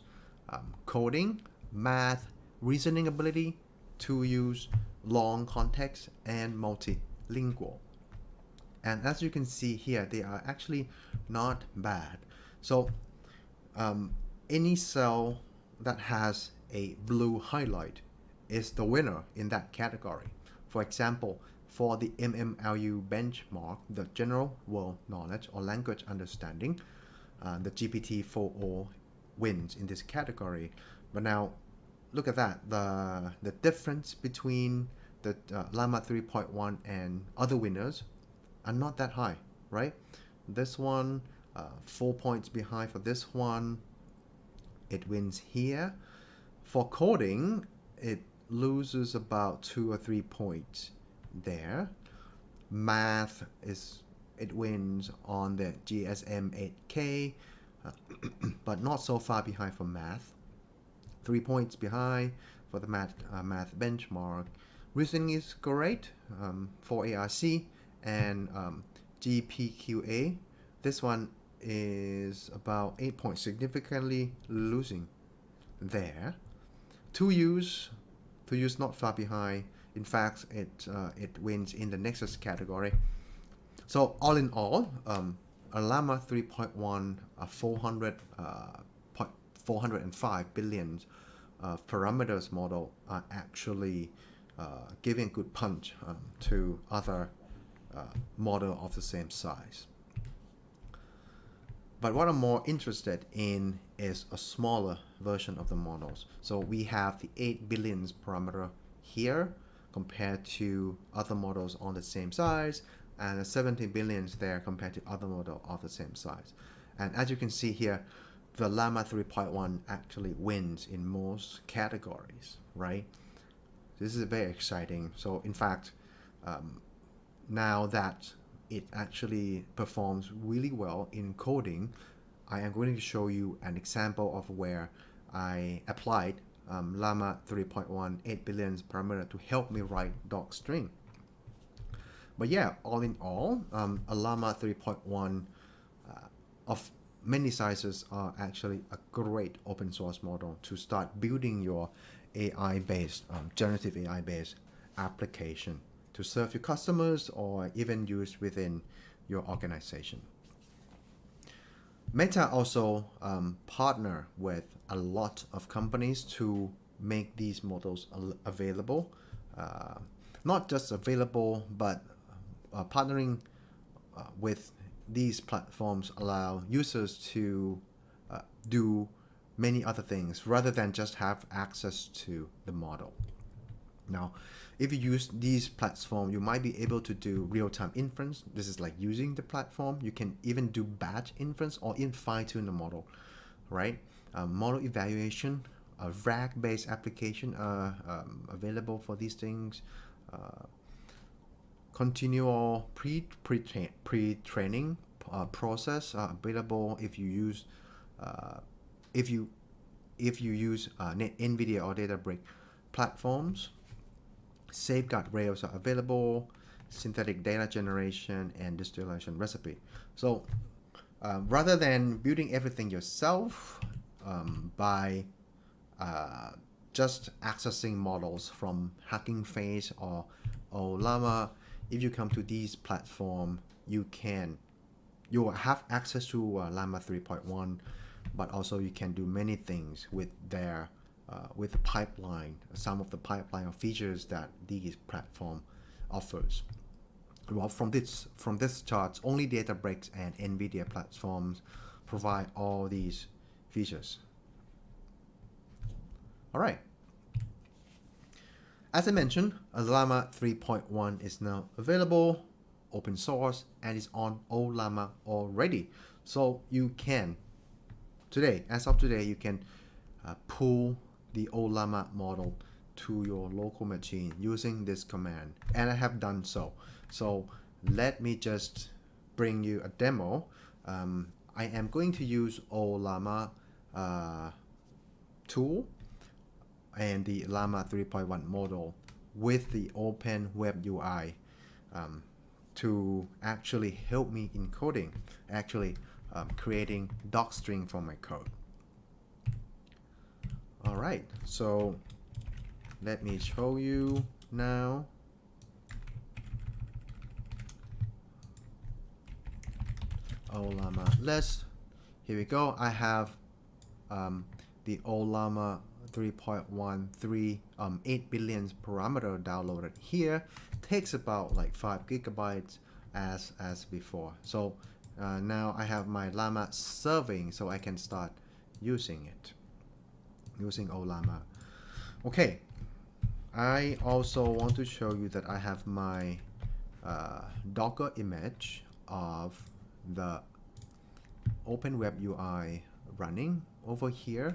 A: coding, math, reasoning ability, to use long context, and multilingual. And as you can see here, they are actually not bad. So any cell that has a blue highlight is the winner in that category. For example, for the MMLU benchmark, the general world knowledge or language understanding, the GPT-4o wins in this category. But now look at that, the difference between the Llama 3.1 and other winners are not that high, right? This one 4 points behind for this one. It wins here. For coding, it loses about 2 or 3 points there. Math it wins on the GSM 8K, but not so far behind for math. 3 points behind for the math benchmark. Reasoning is great for ARC and GPQA. This one is about 8 points, significantly losing there. To use not far behind. In fact, it wins in the Nexus category. So all in all, a Llama 3.1 405 billion parameters model are actually giving a good punch to other model of the same size. But what I'm more interested in is a smaller version of the models. So we have the 8 billion parameter here compared to other models on the same size, and the 17 billions there compared to other model of the same size. And as you can see here, the Llama 3.1 actually wins in most categories, right? This is very exciting. So in fact, now that it actually performs really well in coding, I am going to show you an example of where I applied Llama 3.1 8 billion parameter to help me write docstring. But yeah, all in all, a Llama 3.1 of many sizes are actually a great open source model to start building your AI-based, generative AI-based application to serve your customers or even use within your organization. Meta also partner with a lot of companies to make these models available. Not just available, but partnering with these platforms allow users to do many other things rather than just have access to the model. Now, if you use these platforms, you might be able to do real-time inference. This is like using the platform. You can even do batch inference or even fine-tune the model, right? Model evaluation, a RAG-based application available for these things. Continual pre-training process available if you use NVIDIA or Databricks platforms. Safeguard rails are available, synthetic data generation, and distillation recipe. So rather than building everything yourself by just accessing models from Hugging Face or Ollama, if you come to these platforms, you will have access to Llama 3.1, but also you can do many things with their with the pipeline, some of the pipeline of features that these platform offers. Well, from this chart, only Databricks and NVIDIA platforms provide all these features. All right. As I mentioned, Llama 3.1 is now available, open source, and is on Ollama already. So you can, as of today, you can pull the Ollama model to your local machine using this command, and I have done so. So let me just bring you a demo. I am going to use Ollama tool and the Llama 3.1 model with the Open WebUI to actually help me in coding, actually creating docstring for my code. All right, so let me show you now. Ollama list. Here we go. I have the Ollama 3.13 8 billion parameter downloaded here. Takes about like 5 gigabytes as before. So now I have my Llama serving, so I can start using it, using Ollama. Okay, I also want to show you that I have my Docker image of the Open WebUI running over here.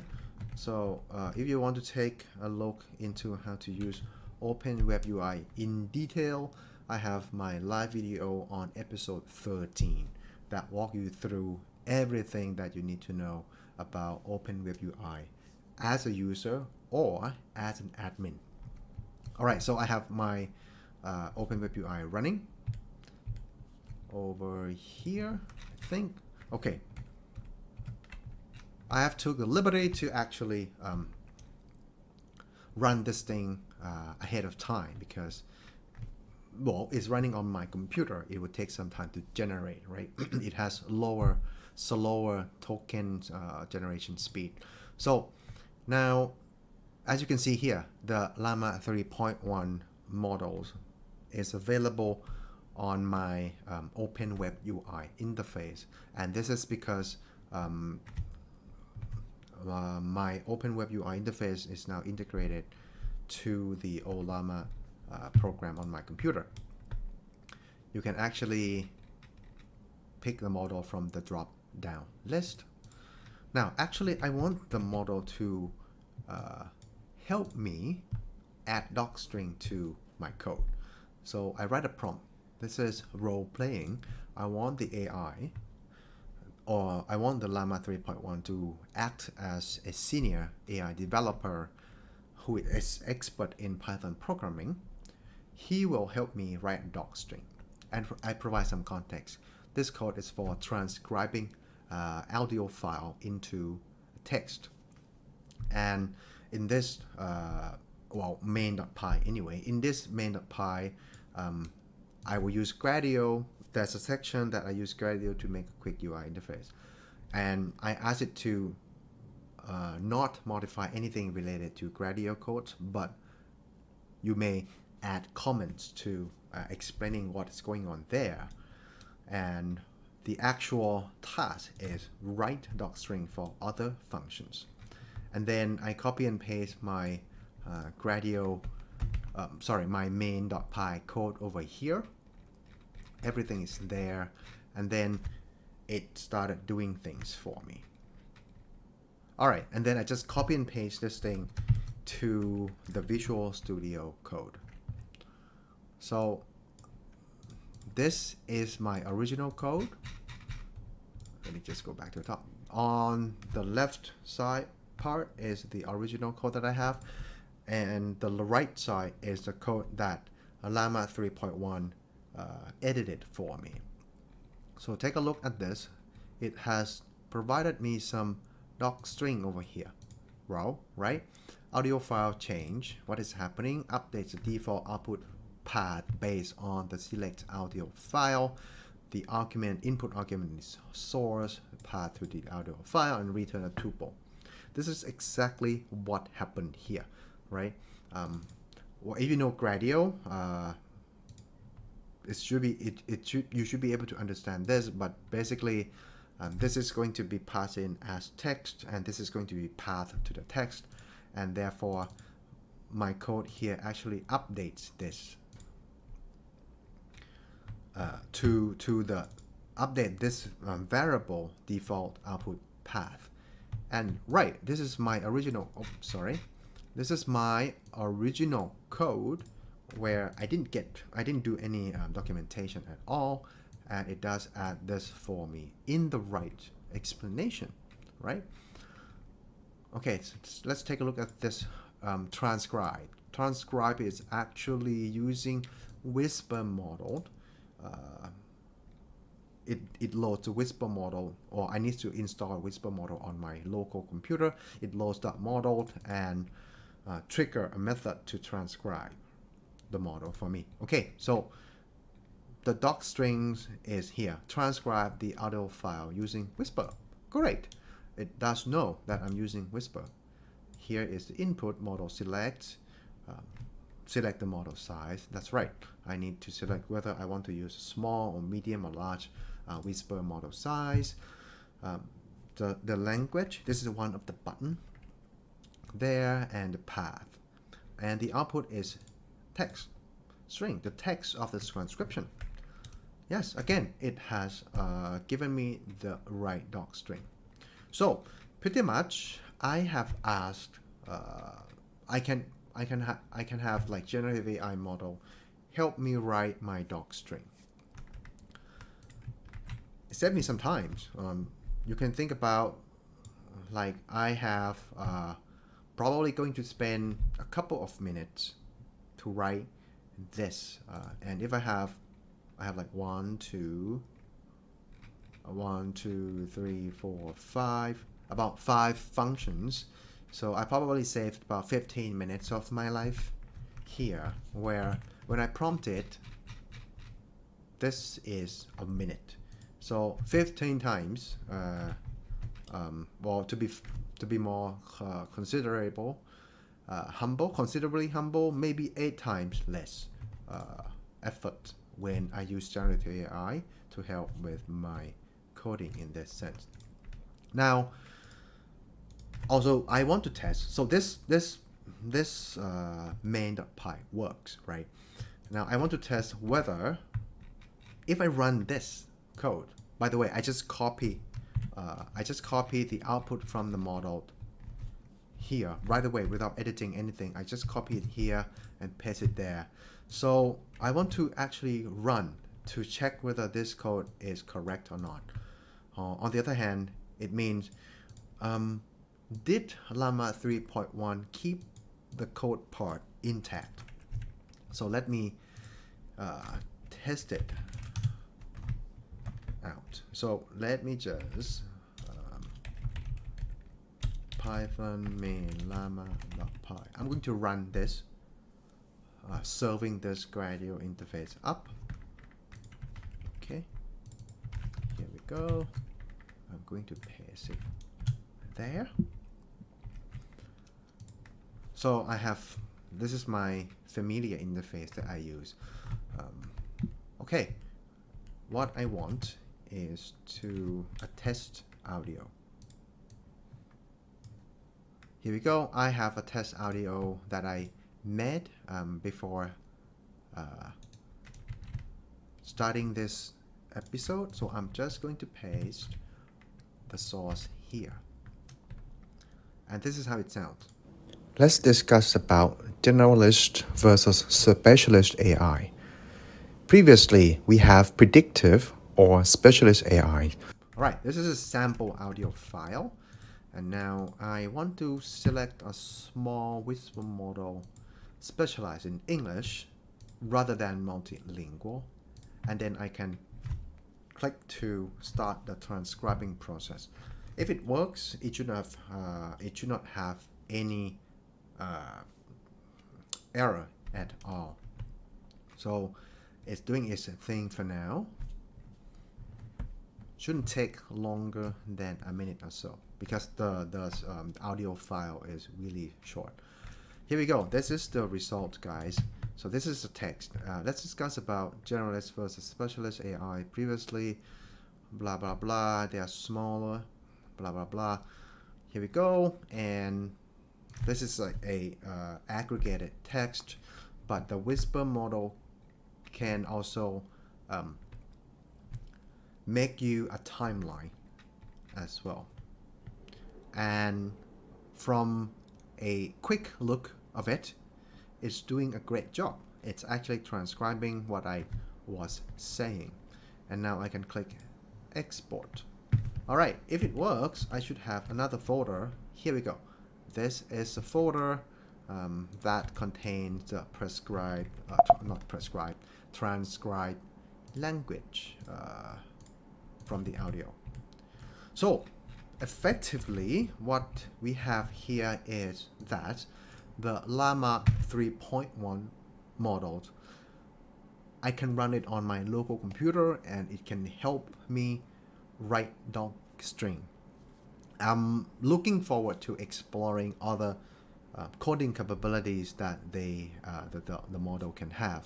A: So if you want to take a look into how to use Open WebUI in detail, I have my live video on episode 13 that walk you through everything that you need to know about Open WebUI as a user or as an admin. All right, so I have my Open WebUI running over here, I think. Okay, I have took the liberty to actually run this thing ahead of time because, well, it's running on my computer. It would take some time to generate, right? It has slower token generation speed. So now, as you can see here, the Llama 3.1 models is available on my Open WebUI interface, and this is because my Open WebUI interface is now integrated to the Ollama program on my computer. You can actually pick the model from the drop-down list. Now, actually, I want the model to help me add docstring to my code. So I write a prompt. This is role-playing. I want the AI, or I want the Llama 3.1 to act as a senior AI developer who is expert in Python programming. He will help me write docstring, and I provide some context. This code is for transcribing audio file into text. And in this, main.py anyway, in this main.py, I will use Gradio. There's a section that I use Gradio to make a quick UI interface. And I ask it to not modify anything related to Gradio code, but you may add comments to explaining what is going on there. And the actual task is write docstring for other functions. And then I copy and paste my my main.py code over here. Everything is there, and then it started doing things for me. All right, and then I just copy and paste this thing to the Visual Studio code. So this is my original code. Let me just go back to the top. On the left side part is the original code that I have, and the right side is the code that Llama 3.1 edited for me. So take a look at this. It has provided me some docstring over here. Row, right? Audio file change. What is happening? Updates the default output path based on the select audio file. The argument, input argument is source, path to the audio file, and return a tuple. This is exactly what happened here, right? Well, if you know Gradio, you should be able to understand this, but basically this is going to be passed in as text, and this is going to be pathed to the text, and therefore my code here actually updates this to the update this variable default output path. And right, this is my original, this is my original code where I didn't do any documentation at all, and it does add this for me in the right explanation, right? Okay, so let's take a look at this transcribe. Transcribe is actually using Whisper model. It loads a Whisper model, or I need to install a Whisper model on my local computer. It loads that model and trigger a method to transcribe the model for me. Okay, so the doc strings is here. Transcribe the audio file using Whisper. Great. It does know that I'm using Whisper. Here is the input model select. Select the model size. That's right. I need to select whether I want to use small or medium or large Whisper model size. The language, this is one of the button there, and the path. And the output is text string, the text of the transcription. Yes, again, it has given me the right doc string. So pretty much, I have asked. I can have like generative AI model help me write my doc string. It saved me some time. You can think about like I have probably going to spend a couple of minutes to write this, and if I have like 1, 2, 3, 4, 5, about 5 functions. So I probably saved about 15 minutes of my life here, where when I prompt it, this is a minute. So 15 times, well, to be more considerable, considerably humble, maybe 8 times less effort when I use generative AI to help with my coding in this sense. Now, also I want to test. So this main.py works, right? Now I want to test whether if I run this code. By the way, I just copy the output from the model here right away without editing anything. I just copy it here and paste it there. So I want to actually run to check whether this code is correct or not. On the other hand, it means did Llama 3.1 keep the code part intact? So let me test it out. So let me just Python main llama.py. I'm going to run this, serving this gradual interface up. Okay, here we go. I'm going to paste it there. So I have, this is my familiar interface that I use. Okay, what I want is to test audio. Here we go. I have a test audio that I made before starting this episode. So I'm just going to paste the source here. And this is how it sounds. Let's discuss about generalist versus specialist AI. Previously, we have predictive or specialist AI. All right, this is a sample audio file. And now I want to select a small Whisper model specialized in English rather than multilingual. And then I can click to start the transcribing process. If it works, it should not have any error at all. So it's doing its thing for now. Shouldn't take longer than a minute or so because the audio file is really short. Here we go. This is the result, guys. So this is the text. Let's discuss about generalist versus specialist AI. Previously, blah blah blah. They are smaller, blah blah blah. Here we go, and this is like a aggregated text, but the Whisper model can also make you a timeline as well. And from a quick look of it, it's doing a great job. it's actually transcribing what I was saying. And now I can click export. All right, if it works, I should have another folder. Here we go. This is a folder that contains the transcribed language from the audio. So effectively, what we have here is that the Llama 3.1 models, I can run it on my local computer and it can help me write doc string. I'm looking forward to exploring other coding capabilities that the model can have.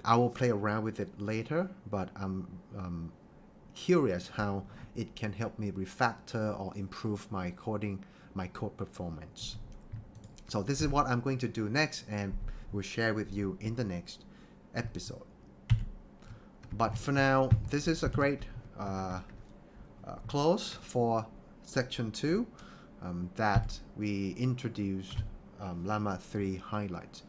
A: I will play around with it later, but I'm curious how it can help me refactor or improve my code performance. So this is what I'm going to do next, and we'll share with you in the next episode. But for now, this is a great close for section 2 that we introduced Llama 3 highlights.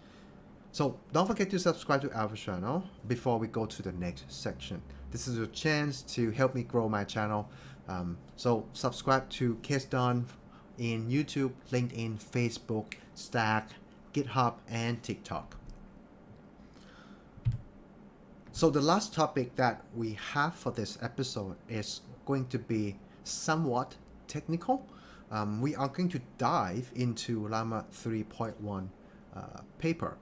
A: So don't forget to subscribe to our channel before we go to the next section. This is a chance to help me grow my channel. So subscribe to Keston in YouTube, LinkedIn, Facebook, Stack, GitHub, and TikTok. So the last topic that we have for this episode is going to be somewhat technical. We are going to dive into Llama 3.1 paper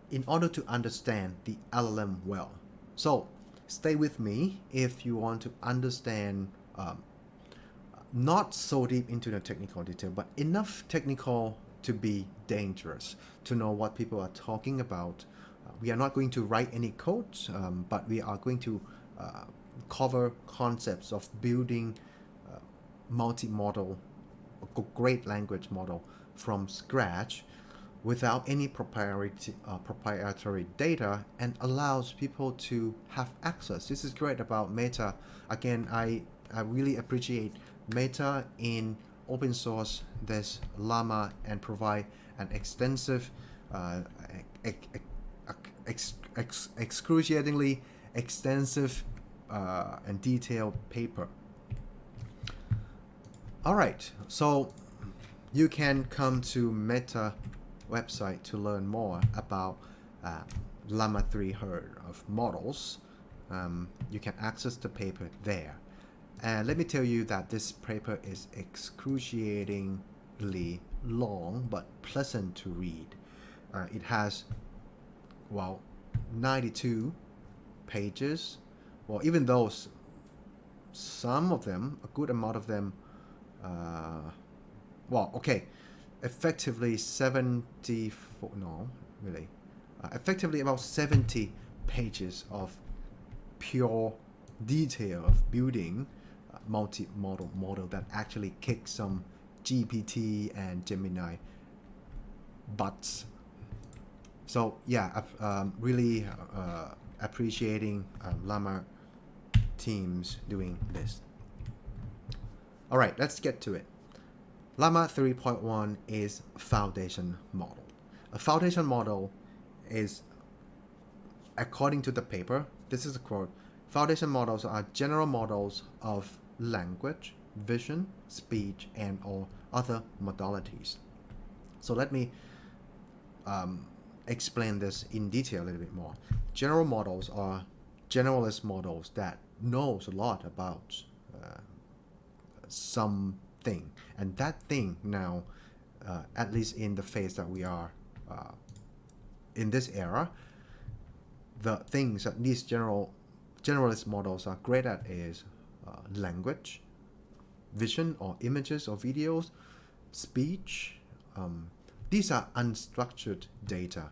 A: in order to understand the LLM well. So stay with me if you want to understand not so deep into the technical detail, but enough technical to be dangerous, to know what people are talking about. We are not going to write any code, but we are going to cover concepts of building multi-model, a great language model from scratch without any proprietary data, and allows people to have access. This is great about Meta. Again, I really appreciate Meta in open source this Llama and provide an extensive, excruciatingly extensive and detailed paper. All right, so you can come to Meta website to learn more about Llama 3 herd of models. You can access the paper there. And let me tell you that this paper is excruciatingly long but pleasant to read. It has, well, 92 pages. Well, even though some of them, a good amount of them, effectively 74, no, really, effectively about 70 pages of pure detail of building multi-model model that actually kicks some GPT and Gemini butts. So yeah, really appreciating Llama teams doing this. All right, let's get to it. Llama 3.1 is a foundation model. A foundation model is, according to the paper, this is a quote, foundation models are general models of language, vision, speech, and or other modalities. So let me explain this in detail a little bit more. General models are generalist models that knows a lot about something, and that thing now, at least in the phase that we are in this era, the things that these generalist models are great at is language, vision or images or videos, speech. These are unstructured data.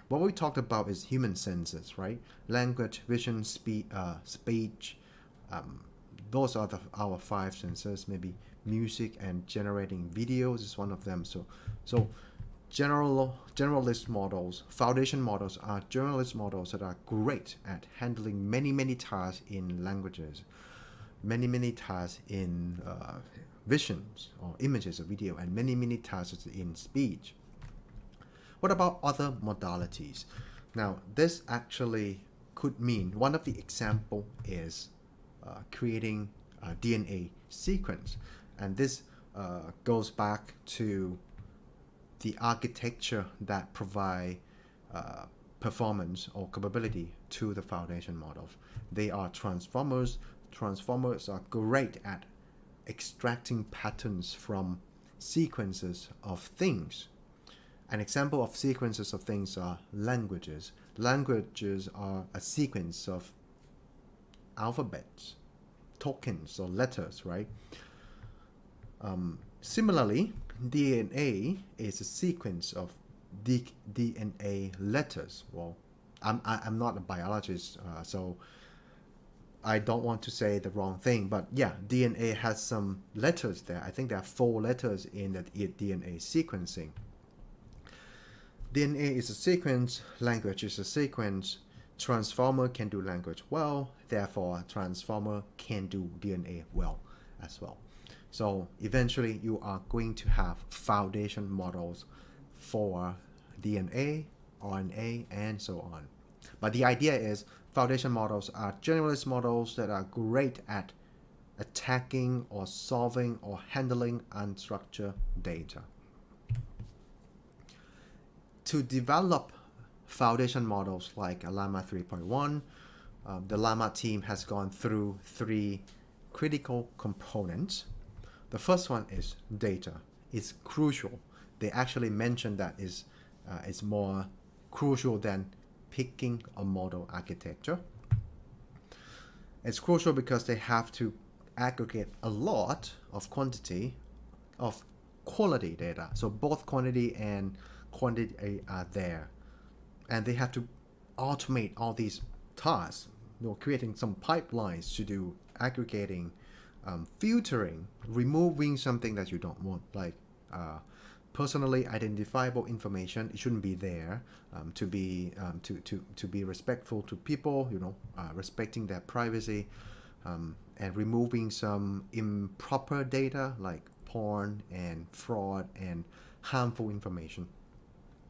A: What we talked about is human senses, right? Language, vision, speech. Those are our 5 senses. Maybe music and generating videos is one of them. So generalist models, foundation models are generalist models that are great at handling many tasks in languages, many tasks in visions or images or video, and many tasks in speech. What about other modalities? Now, this actually could mean, one of the example is creating a DNA sequence. And this goes back to the architecture that provide performance or capability to the foundation models. They are transformers. Transformers are great at extracting patterns from sequences of things. An example of sequences of things are languages. Languages are a sequence of alphabets, tokens, or letters, right? Similarly, DNA is a sequence of DNA letters. Well, I'm not a biologist, so I don't want to say the wrong thing, but yeah, DNA has some letters there. I think there are 4 letters in the DNA sequencing. DNA is a sequence, language is a sequence, transformer can do language well, therefore transformer can do DNA well as well. So eventually you are going to have foundation models for DNA, RNA, and so on. But the idea is foundation models are generalist models that are great at attacking or solving or handling unstructured data. To develop foundation models like Llama 3.1, the Llama team has gone through 3 critical components. The first one is data. It's crucial. They actually mentioned that is more crucial than picking a model architecture. It's crucial because they have to aggregate a lot of quantity of quality data. So both quantity and quantity are there. And they have to automate all these tasks, creating some pipelines to do aggregating, filtering, removing something that you don't want, like personally identifiable information. It shouldn't be there. To be respectful to people, respecting their privacy, and removing some improper data like porn and fraud and harmful information.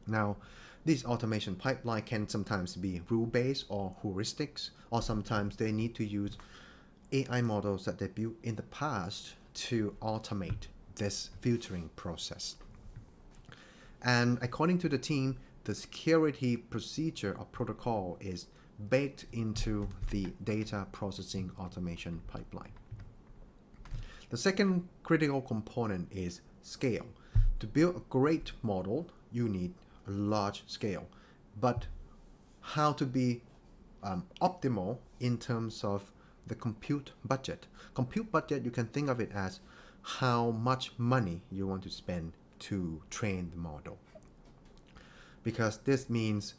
A: Now, this automation pipeline can sometimes be rule-based or heuristics, or sometimes they need to use AI models that they built in the past to automate this filtering process. And according to the team, the security procedure or protocol is baked into the data processing automation pipeline. The second critical component is scale. To build a great model, you need a large scale. But how to be optimal in terms of the compute budget? Compute budget, you can think of it as how much money you want to spend to train the model. Because this means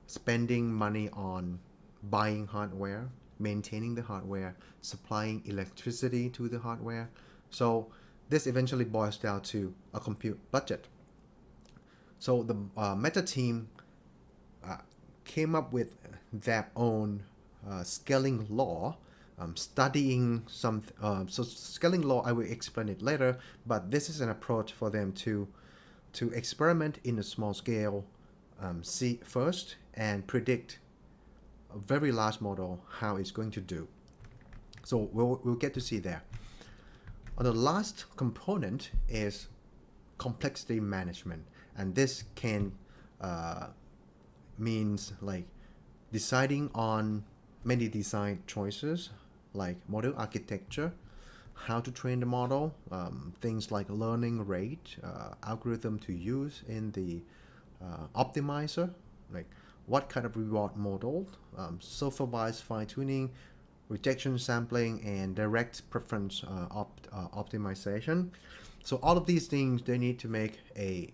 A: spending money on buying hardware, maintaining the hardware, supplying electricity to the hardware. So this eventually boils down to a compute budget. So the Meta team came up with their own scaling law, studying some. So scaling law, I will explain it later, but this is an approach for them to experiment in a small scale, see first, and predict a very large model how it's going to do. So we'll get to see there. The last component is complexity management, and this can means like deciding on many design choices like model architecture, how to train the model, things like learning rate, algorithm to use in the optimizer, like what kind of reward model, supervised fine-tuning, rejection sampling, and direct preference optimization. So all of these things, they need to make a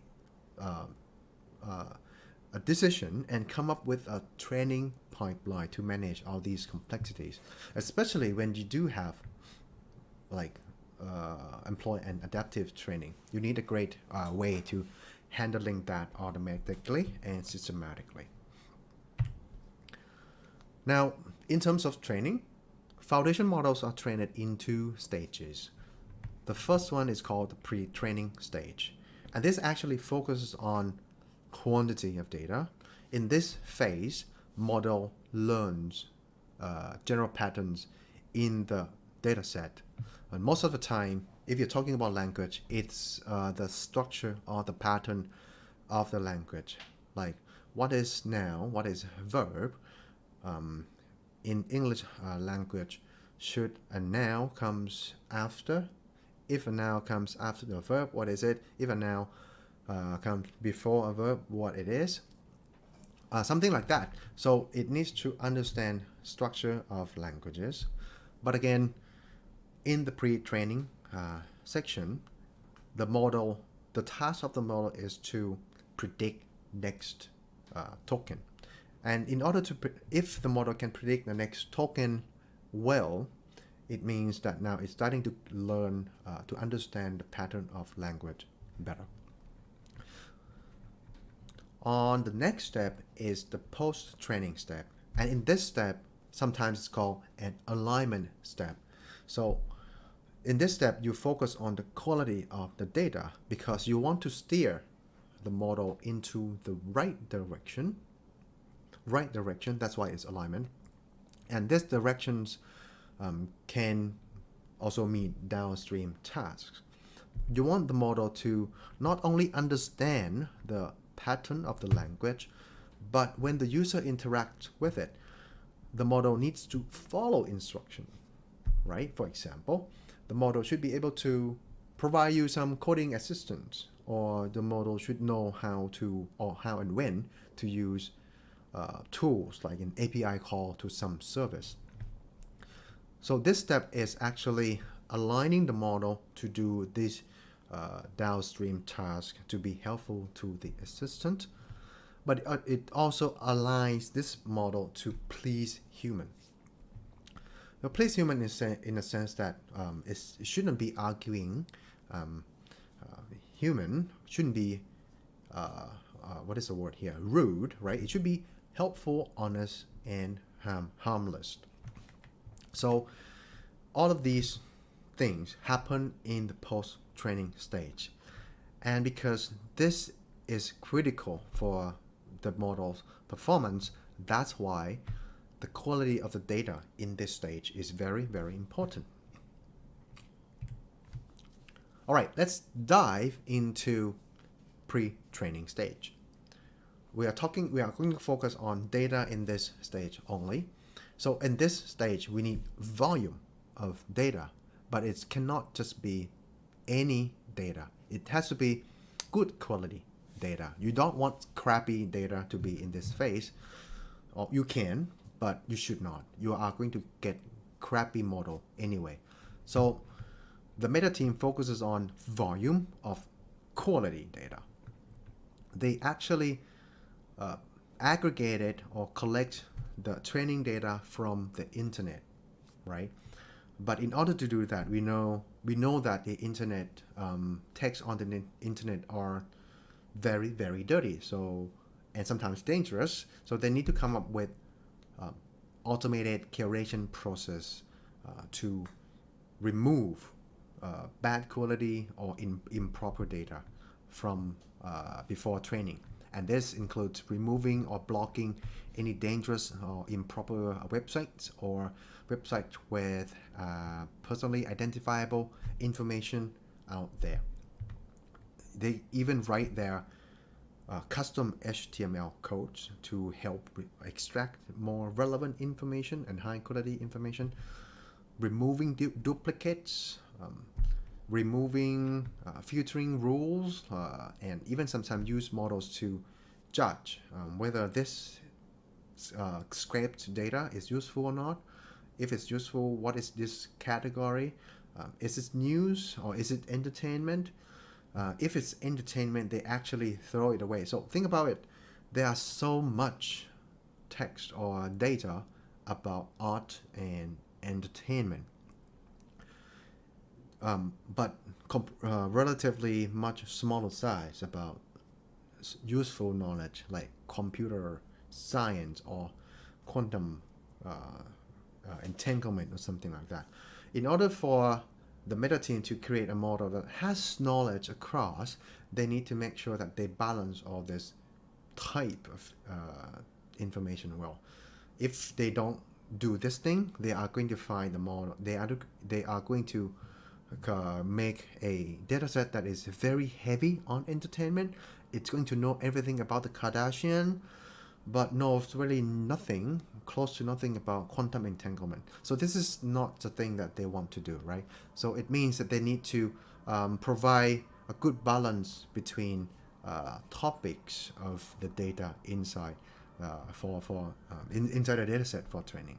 A: decision and come up with a training pipeline to manage all these complexities, especially when you do have like employ an adaptive training. You need a great way to handling that automatically and systematically. Now, in terms of training, foundation models are trained in 2 stages. The first one is called the pre-training stage, and this actually focuses on quantity of data. In this phase, model learns general patterns in the data set. And most of the time, if you're talking about language, it's the structure or the pattern of the language. Like, what is noun, what is verb? In English language, should a noun comes after? If a noun comes after the verb, what is it? If a noun comes before a verb, what it is? Something like that. So it needs to understand structure of languages. But again, in the pre-training section, the task of the model is to predict next token. And in order to, if the model can predict the next token well, it means that now it's starting to learn, to understand the pattern of language better. On the next step is the post-training step. And in this step, sometimes it's called an alignment step. So in this step, you focus on the quality of the data because you want to steer the model into the right direction. Right direction, that's why it's alignment. And these directions can also mean downstream tasks. You want the model to not only understand the pattern of the language, but when the user interacts with it, the model needs to follow instruction, right? For example, the model should be able to provide you some coding assistance, or the model should know how to, or how and when to use tools like an API call to some service. So this step is actually aligning the model to do this downstream task to be helpful to the assistant, but it also aligns this model to please human. Now, please human is in a sense that it shouldn't be arguing. Human shouldn't be what is the word here? Rude, right? It should be helpful, honest, and harmless. So all of these things happen in the post-training stage. And because this is critical for the model's performance, that's why the quality of the data in this stage is very, very important. All right, let's dive into pre-training stage. We are going to focus on data in this stage only. So in this stage, we need volume of data, but it cannot just be any data. It has to be good quality data. You don't want crappy data to be in this phase. Or you can, but you should not. You are going to get crappy model anyway. So the Meta team focuses on volume of quality data. They actually aggregate or collect the training data from the internet, right? But in order to do that, we know that the internet, text on the internet are very, very dirty, so, and sometimes dangerous. So they need to come up with automated curation process to remove bad quality or improper data from before training. And this includes removing or blocking any dangerous or improper websites or websites with personally identifiable information out there. They even write their custom HTML codes to help extract more relevant information and high quality information, removing duplicates, removing filtering rules, and even sometimes use models to judge whether this scraped data is useful or not. If it's useful, what is this category? Is it news or is it entertainment? If it's entertainment, they actually throw it away. So think about it. There are so much text or data about art and entertainment. But relatively much smaller size about useful knowledge like computer science or quantum entanglement or something like that. In order for the Meta team to create a model that has knowledge across, they need to make sure that they balance all this type of information. Well, if they don't do this thing, they are going to find the model. They are going to make a data set that is very heavy on entertainment. It's going to know everything about the Kardashian, but knows really nothing, close to nothing about quantum entanglement. So this is not the thing that they want to do, right? So it means that they need to provide a good balance between topics of the data inside inside a data set for training.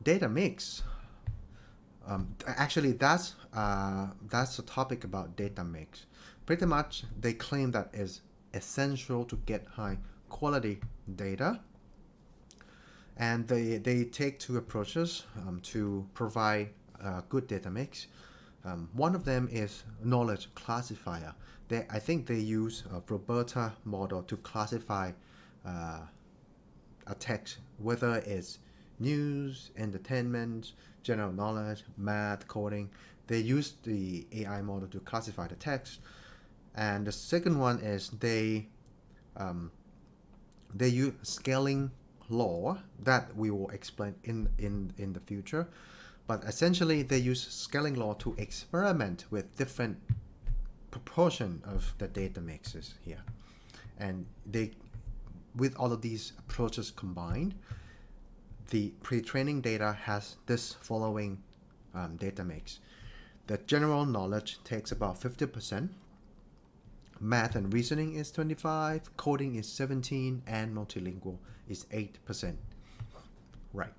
A: Data mix. Actually, that's the topic about data mix. Pretty much, they claim that is essential to get high quality data, and they take two approaches to provide a good data mix. One of them is knowledge classifier. I think they use a Roberta model to classify a text, whether it's news, entertainment, general knowledge, math, coding. They use the AI model to classify the text. And the second one is they use scaling law that we will explain in the future. But essentially, they use scaling law to experiment with different proportion of the data mixes here. And with all of these approaches combined, the pre-training data has this following data mix. The general knowledge takes about 50%, math and reasoning is 25%, coding is 17%, and multilingual is 8%. Right.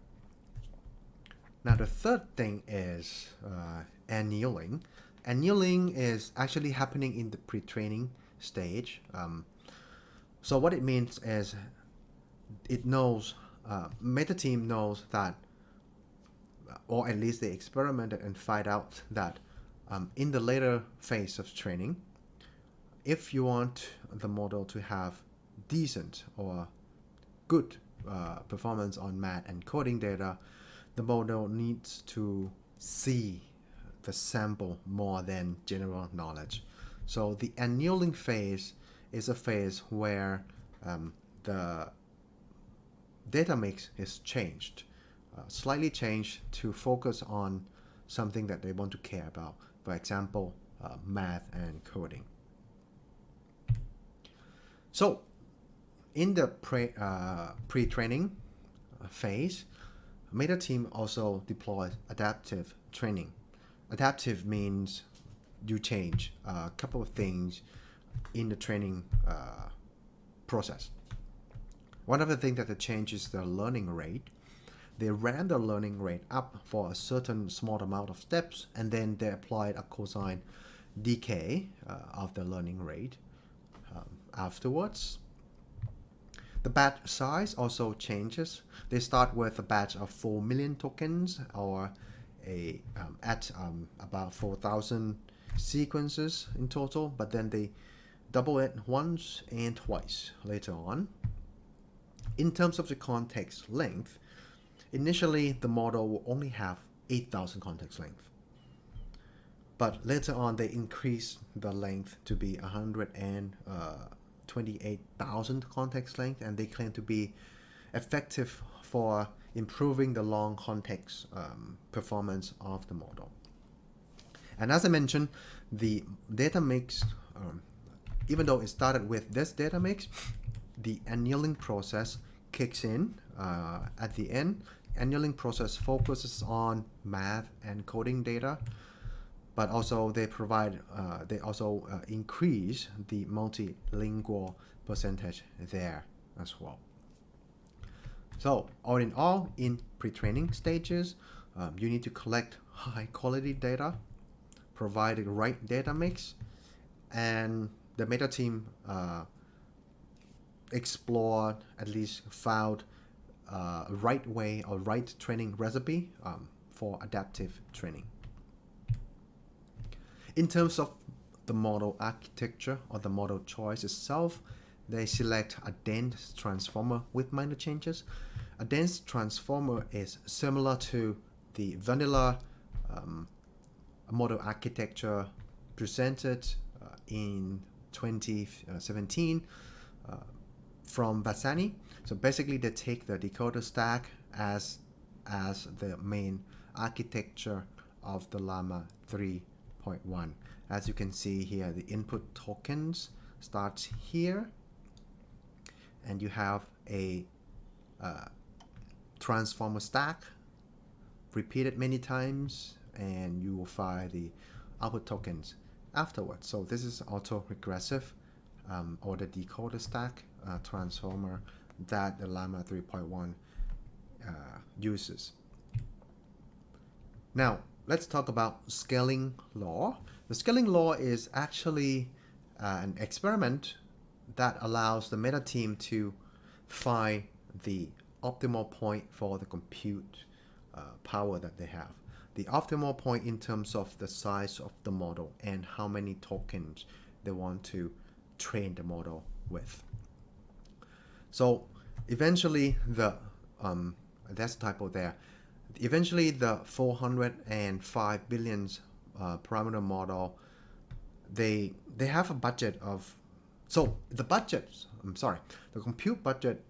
A: Now the third thing is annealing. Annealing is actually happening in the pre-training stage. So what it means is it knows, Meta team knows that, or at least they experimented and find out that in the later phase of training, if you want the model to have decent or good performance on math and coding data, the model needs to see the sample more than general knowledge. So the annealing phase is a phase where the data mix is changed, slightly changed to focus on something that they want to care about. For example, math and coding. So in the pre-training phase, Meta team also deploys adaptive training. Adaptive means you change a couple of things in the training process. One of the things that they change is the learning rate. They ran the learning rate up for a certain small amount of steps, and then they applied a cosine decay of the learning rate afterwards. The batch size also changes. They start with a batch of 4 million tokens, or at about 4,000 sequences in total, but then they double it once and twice later on. In terms of the context length, initially the model will only have 8,000 context length, but later on they increase the length to be 128,000 context length, and they claim to be effective for improving the long context performance of the model. And as I mentioned, the data mix, even though it started with this data mix, the annealing process kicks in at the end. Annealing process focuses on math and coding data, but also they provide, they also increase the multilingual percentage there as well. So all in all, in pre-training stages, you need to collect high quality data, provide the right data mix, and the Meta team explored, at least found a right way or right training recipe for adaptive training. In terms of the model architecture or the model choice itself, they select a dense transformer with minor changes. A dense transformer is similar to the vanilla model architecture presented in 2017 from Vasani. So basically they take the decoder stack as the main architecture of the Llama 3.1. As you can see here, the input tokens starts here, and you have a transformer stack repeated many times, and you will find the output tokens afterwards. So this is auto-regressive or the decoder stack transformer that the Llama 3.1 uses. Now let's talk about scaling law. The scaling law is actually an experiment that allows the Meta team to find the optimal point for the compute power that they have. The optimal point in terms of the size of the model and how many tokens they want to train the model with. So eventually that's a typo there. Eventually the 405 billion parameter model, they have a budget of, so the compute budget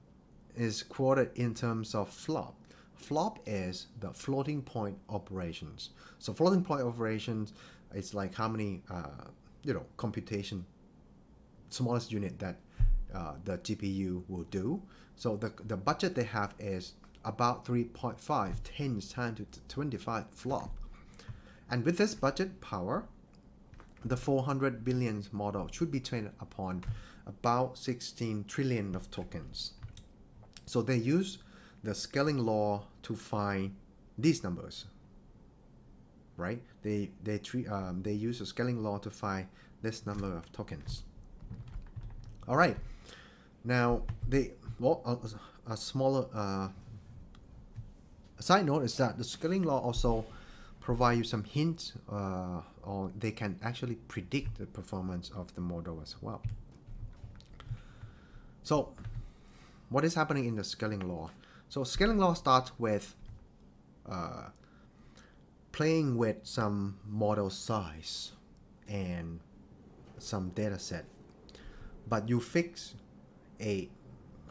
A: is quoted in terms of flop. Flop is the floating point operations. So floating point operations is like how many computation, smallest unit that the GPU will do. So the budget they have is about 3.5 10 times to 25 flop. And with this budget power, the 400 billion model should be trained upon about 16 trillion of tokens. So they use the scaling law to find these numbers, right? They use the scaling law to find this number of tokens. All right. Now a smaller side note is that the scaling law also provide you some hints, or they can actually predict the performance of the model as well. So what is happening in the scaling law? So scaling law starts with playing with some model size and some data set, but you fix a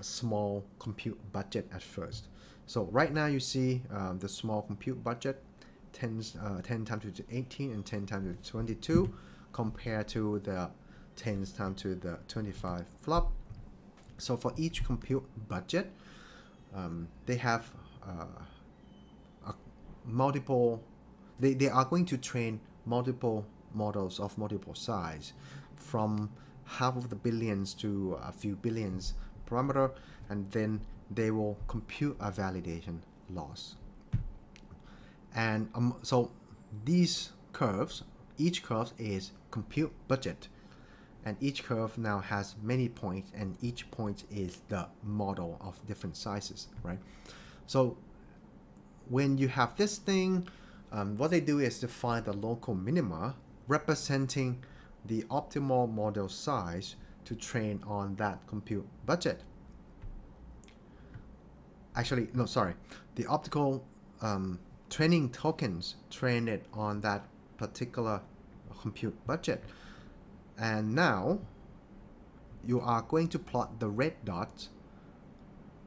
A: small compute budget at first. So right now you see the small compute budget 10 times to 18 and 10 times to 22 compared to the 10 times to the 25 flop. So for each compute budget, they have multiple, they are going to train multiple models of multiple size, from half of the billions to a few billions parameter, and then they will compute a validation loss. And so these curves, each curve is compute budget, and each curve now has many points, and each point is the model of different sizes, right? So when you have this thing, what they do is to find the local minima representing the optimal model size to train on that compute budget. Actually, no, sorry. The optical training tokens train it on that particular compute budget. And now you are going to plot the red dots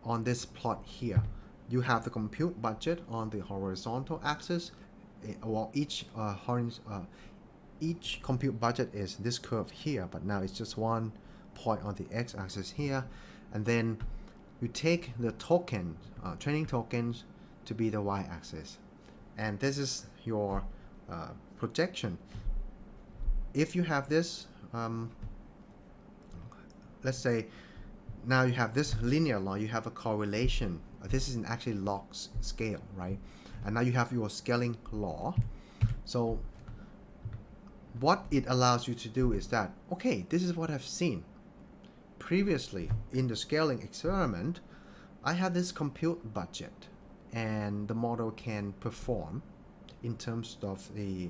A: on this plot here. You have the compute budget on the horizontal axis. Well, each compute budget is this curve here, but now it's just one point on the x-axis here. And then you take the token, training tokens, to be the y-axis. And this is your projection. If you have this, let's say now you have this linear law, you have a correlation. This is actually log scale, right? And now you have your scaling law. So what it allows you to do is that, okay, this is what I've seen. Previously in the scaling experiment, I had this compute budget, and the model can perform in terms of the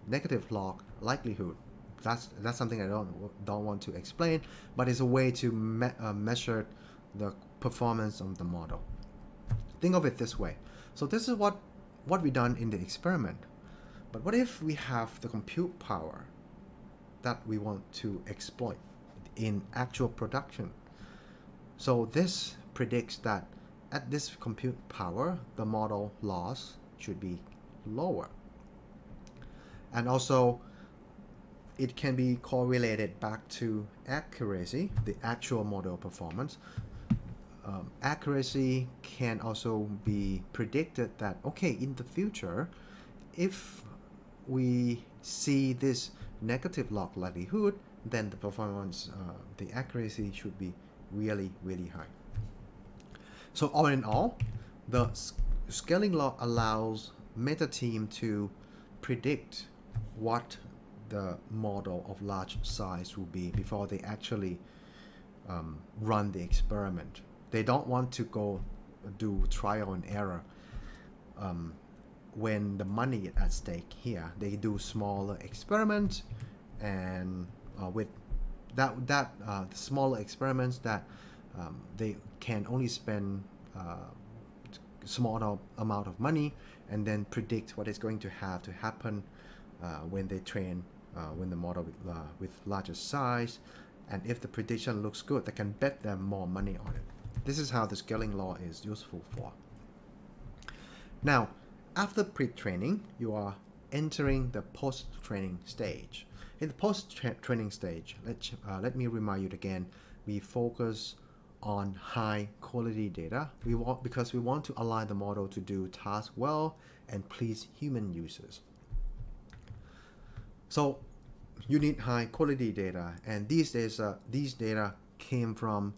A: negative log likelihood. That's something I don't want to explain, but it's a way to measure the performance of the model. Think of it this way. So this is what we done in the experiment. But what if we have the compute power that we want to exploit in actual production. So this predicts that at this compute power, the model loss should be lower. And also, it can be correlated back to accuracy, the actual model performance. Accuracy can also be predicted that, okay, in the future, if we see this negative log likelihood, then the performance, the accuracy should be really, really high. So all in all, the scaling law allows Meta team to predict what the model of large size will be before they actually run the experiment. They don't want to go do trial and error when the money is at stake here. They do smaller experiments, and with the smaller experiments that they can only spend small amount of money and then predict what is going to have to happen when they train when the model with larger size, and if the prediction looks good, they can bet them more money on it. This is how the scaling law is useful for. Now, after pre-training, you are entering the post-training stage. In the post-training stage, let me remind you again, we focus on high quality data because we want to align the model to do tasks well and please human users. So you need high quality data, and these data came from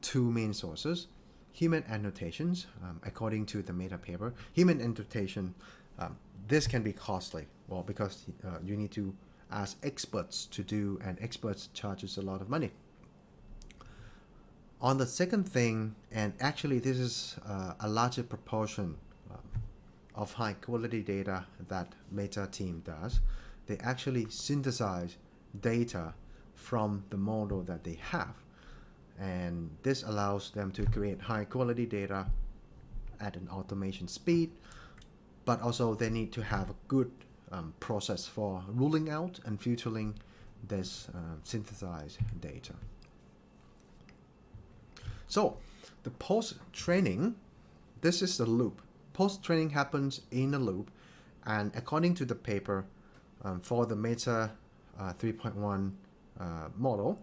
A: two main sources: human annotations, according to the Meta paper. Human annotation, this can be costly, well, because you need to ask experts to do, and experts charges a lot of money. On the second thing, and actually this is a larger proportion of high quality data that Meta team does, they actually synthesize data from the model that they have. And this allows them to create high quality data at an automation speed, but also they need to have a good process for ruling out and filtering this synthesized data. So the post-training, this is the loop. Post-training happens in a loop, and according to the paper, for the Meta 3.1 model,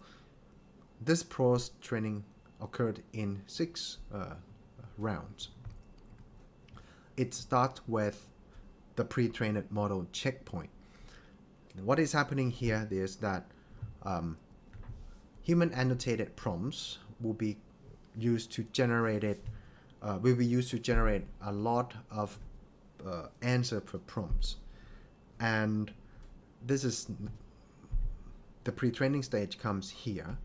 A: this post-training occurred in 6 rounds. It starts with the pre-trained model checkpoint. What is happening here is that human annotated prompts will be used to generate a lot of answer per prompts, and this is the pre-training stage comes here.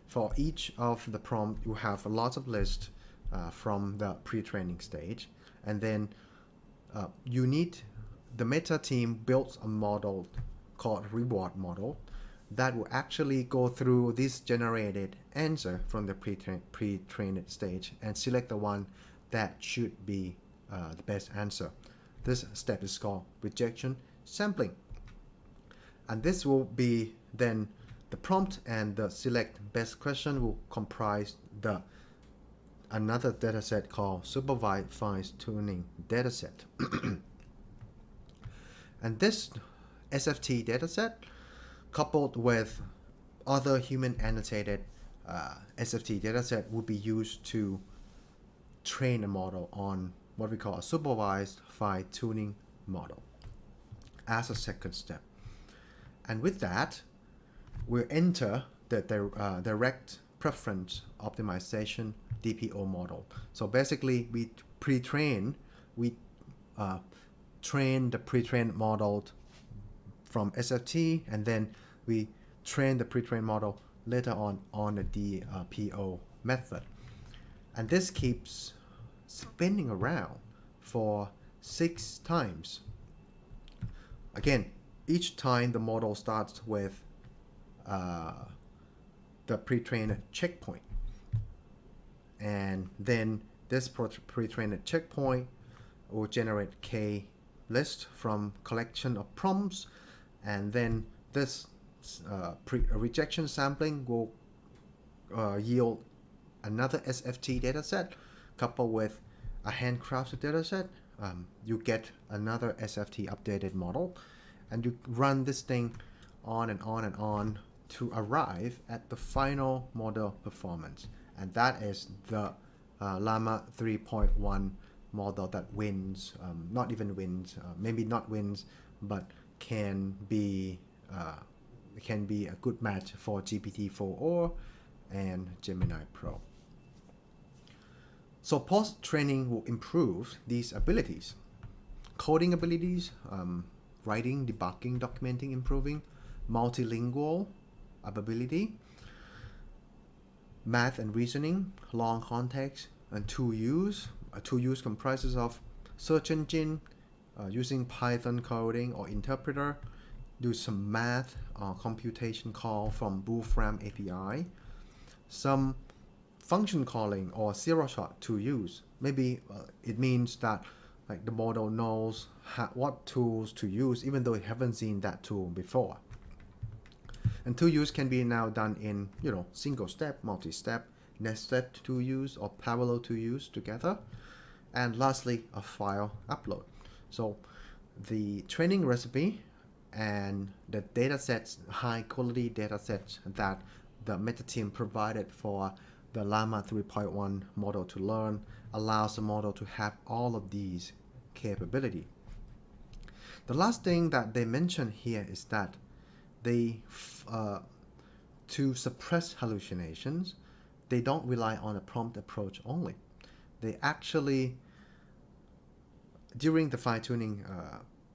A: For each of the prompt, you have a lot of lists from the pre-training stage, and then the Meta team builds a model called reward model that will actually go through this generated answer from the pre-trained stage and select the one that should be the best answer. This step is called rejection sampling. And this will be then the prompt, and the select best question will comprise another dataset called supervised fine-tuning dataset. And this SFT dataset, coupled with other human annotated SFT dataset, will be used to train a model on what we call a supervised fine-tuning model as a second step. And with that, we'll enter the direct preference optimization DPO model. So basically, we train the pre-trained model from SFT, and then we train the pre-trained model later on the DPO method. And this keeps spinning around for 6 times. Again, each time the model starts with the pre-trained checkpoint, and then this pre-trained checkpoint will generate K list from collection of prompts, and then this rejection sampling will yield another SFT dataset coupled with a handcrafted dataset. You get another SFT updated model, and you run this thing on and on and on to arrive at the final model performance. And that is the Llama 3.1 model that wins, not even wins, maybe not wins, but can be a good match for GPT-4o and Gemini Pro. So post-training will improve these abilities. Coding abilities, writing, debugging, documenting, improving, multilingual ability, math and reasoning, long context, and tool use. A tool use comprises of search engine, using Python coding or interpreter, do some math computation call from Wolfram API, some function calling or zero-shot to use. Maybe it means that like the model knows what tools to use even though it haven't seen that tool before. And tool use can be now done in single step, multi-step, nested tool use or parallel tool use together. And lastly, a file upload. So the training recipe and the datasets, high quality datasets that the Meta team provided for the Llama 3.1 model to learn allows the model to have all of these capability. The last thing that they mention here is that they, to suppress hallucinations, they don't rely on a prompt approach only. They actually, during the fine-tuning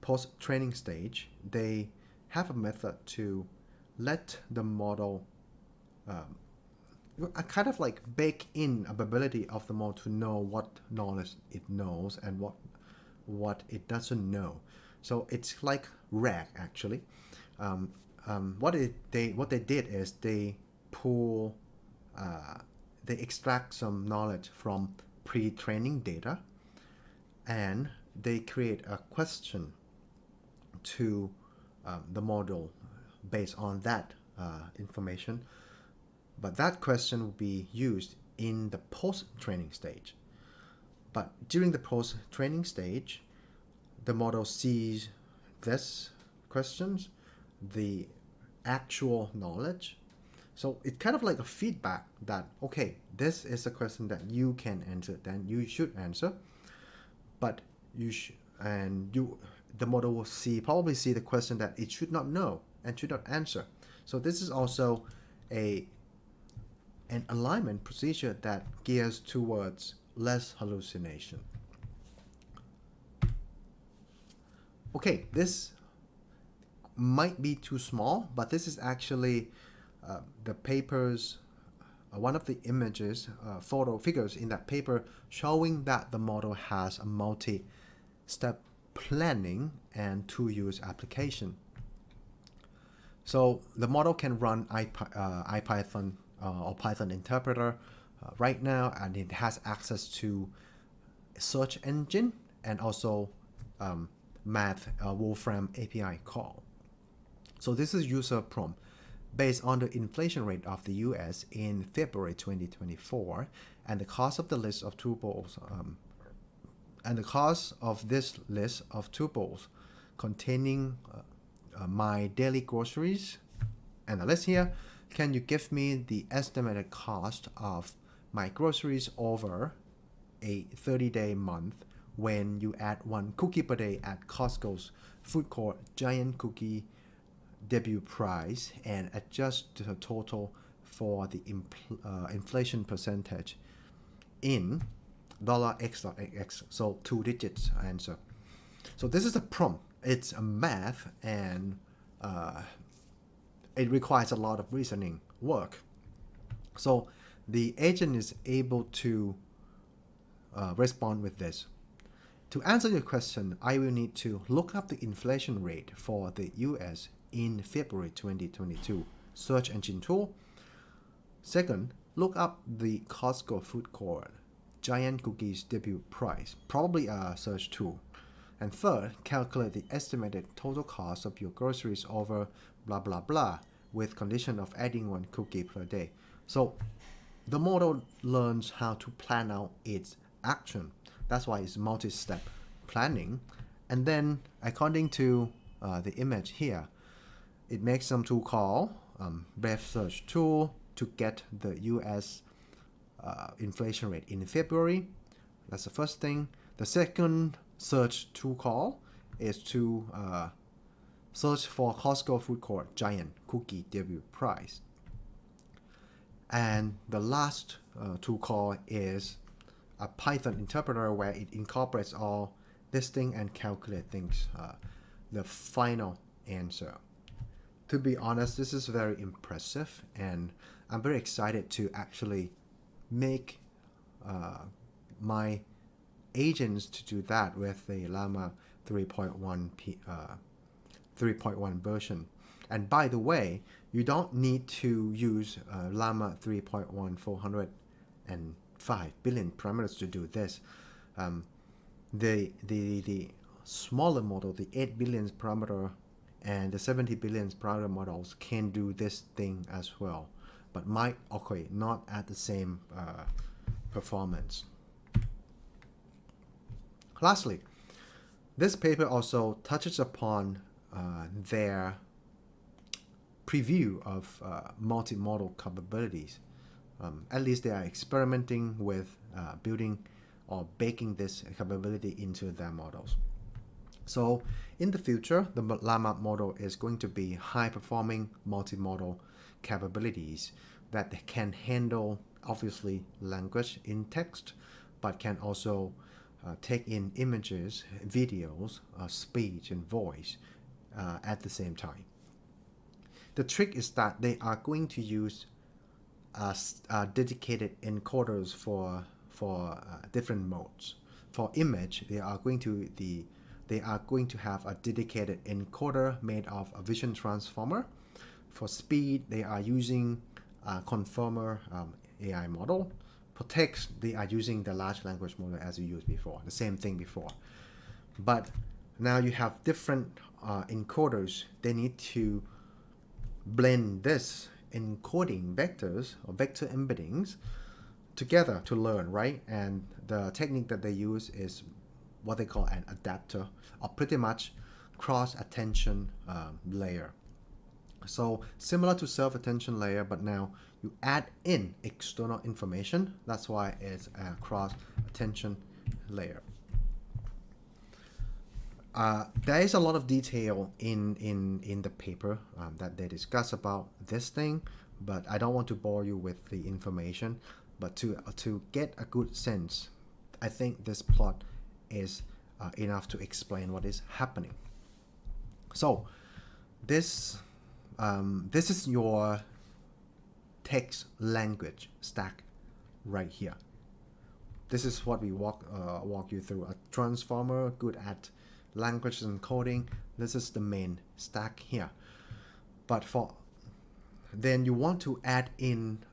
A: post-training stage, they have a method to let the model kind of like bake in a ability of the model to know what knowledge it knows and what it doesn't know. So it's like RAG actually. What they did is they extract some knowledge from pre-training data, and they create a question to the model based on that information. But that question will be used in the post-training stage. But during the post-training stage, the model sees this questions, the actual knowledge. So it's kind of like a feedback that, okay, this is a question that you can answer, then you should answer. But the model will probably see the question that it should not know and should not answer. So this is also an alignment procedure that gears towards less hallucination. Okay, this might be too small, but this is actually the paper's one of the images, photo figures in that paper showing that the model has a multi-step planning and tool-use application. So the model can run IPython or Python interpreter right now, and it has access to search engine and also math Wolfram API call. So this is user prompt based on the inflation rate of the US in February 2024 and the cost of the list of tuples and the cost of this list of tuples containing my daily groceries and the list here. Can you give me the estimated cost of my groceries over a 30-day month when you add one cookie per day at Costco's food court giant cookie debut price and adjust the total for the inflation percentage in $x.x, so 2 digits answer. So this is a prompt. It's a math, and it requires a lot of reasoning work. So the agent is able to respond with this. To answer your question, I will need to look up the inflation rate for the US in February 2022 search engine tool. Second, look up the Costco food court giant cookies debut price, probably a search tool. And third, calculate the estimated total cost of your groceries over blah blah blah with condition of adding one cookie per day. So the model learns how to plan out its action. That's why it's multi-step planning. And then according to the image here, it makes some tool call, Brave Search tool, to get the US inflation rate in February. That's the first thing. The second search tool call is to search for Costco food court giant cookie debut price. And the last tool call is a Python interpreter where it incorporates all this thing and calculate things, the final answer. To be honest, this is very impressive, and I'm very excited to actually make my agents to do that with the Llama 3.1 version. And by the way, you don't need to use Llama 3.1 405 billion parameters to do this. The smaller model, the 8 billion parameter and the 70 billion parameter models can do this thing as well, but might not at the same performance. Lastly, this paper also touches upon their preview of multimodal capabilities. At least they are experimenting with building or baking this capability into their models. So in the future, the Llama model is going to be high-performing multimodal capabilities that can handle, obviously, language in text, but can also take in images, videos, speech, and voice at the same time. The trick is that they are going to use dedicated encoders for different modes. For image, they are going to have a dedicated encoder made of a vision transformer. For speed, they are using a conformer AI model. For text, they are using the large language model as you used before, the same thing before. But now you have different encoders. They need to blend this encoding vectors or vector embeddings together to learn, right? And the technique that they use is what they call an adapter, or pretty much cross-attention layer. So similar to self-attention layer, but now you add in external information. That's why it's a cross-attention layer. There is a lot of detail in the paper that they discuss about this thing, but I don't want to bore you with the information. But to get a good sense, I think this plot is enough to explain what is happening. So this is your text language stack right here. This is what we walk you through. A transformer good at language encoding. This is the main stack here. But then you want to add in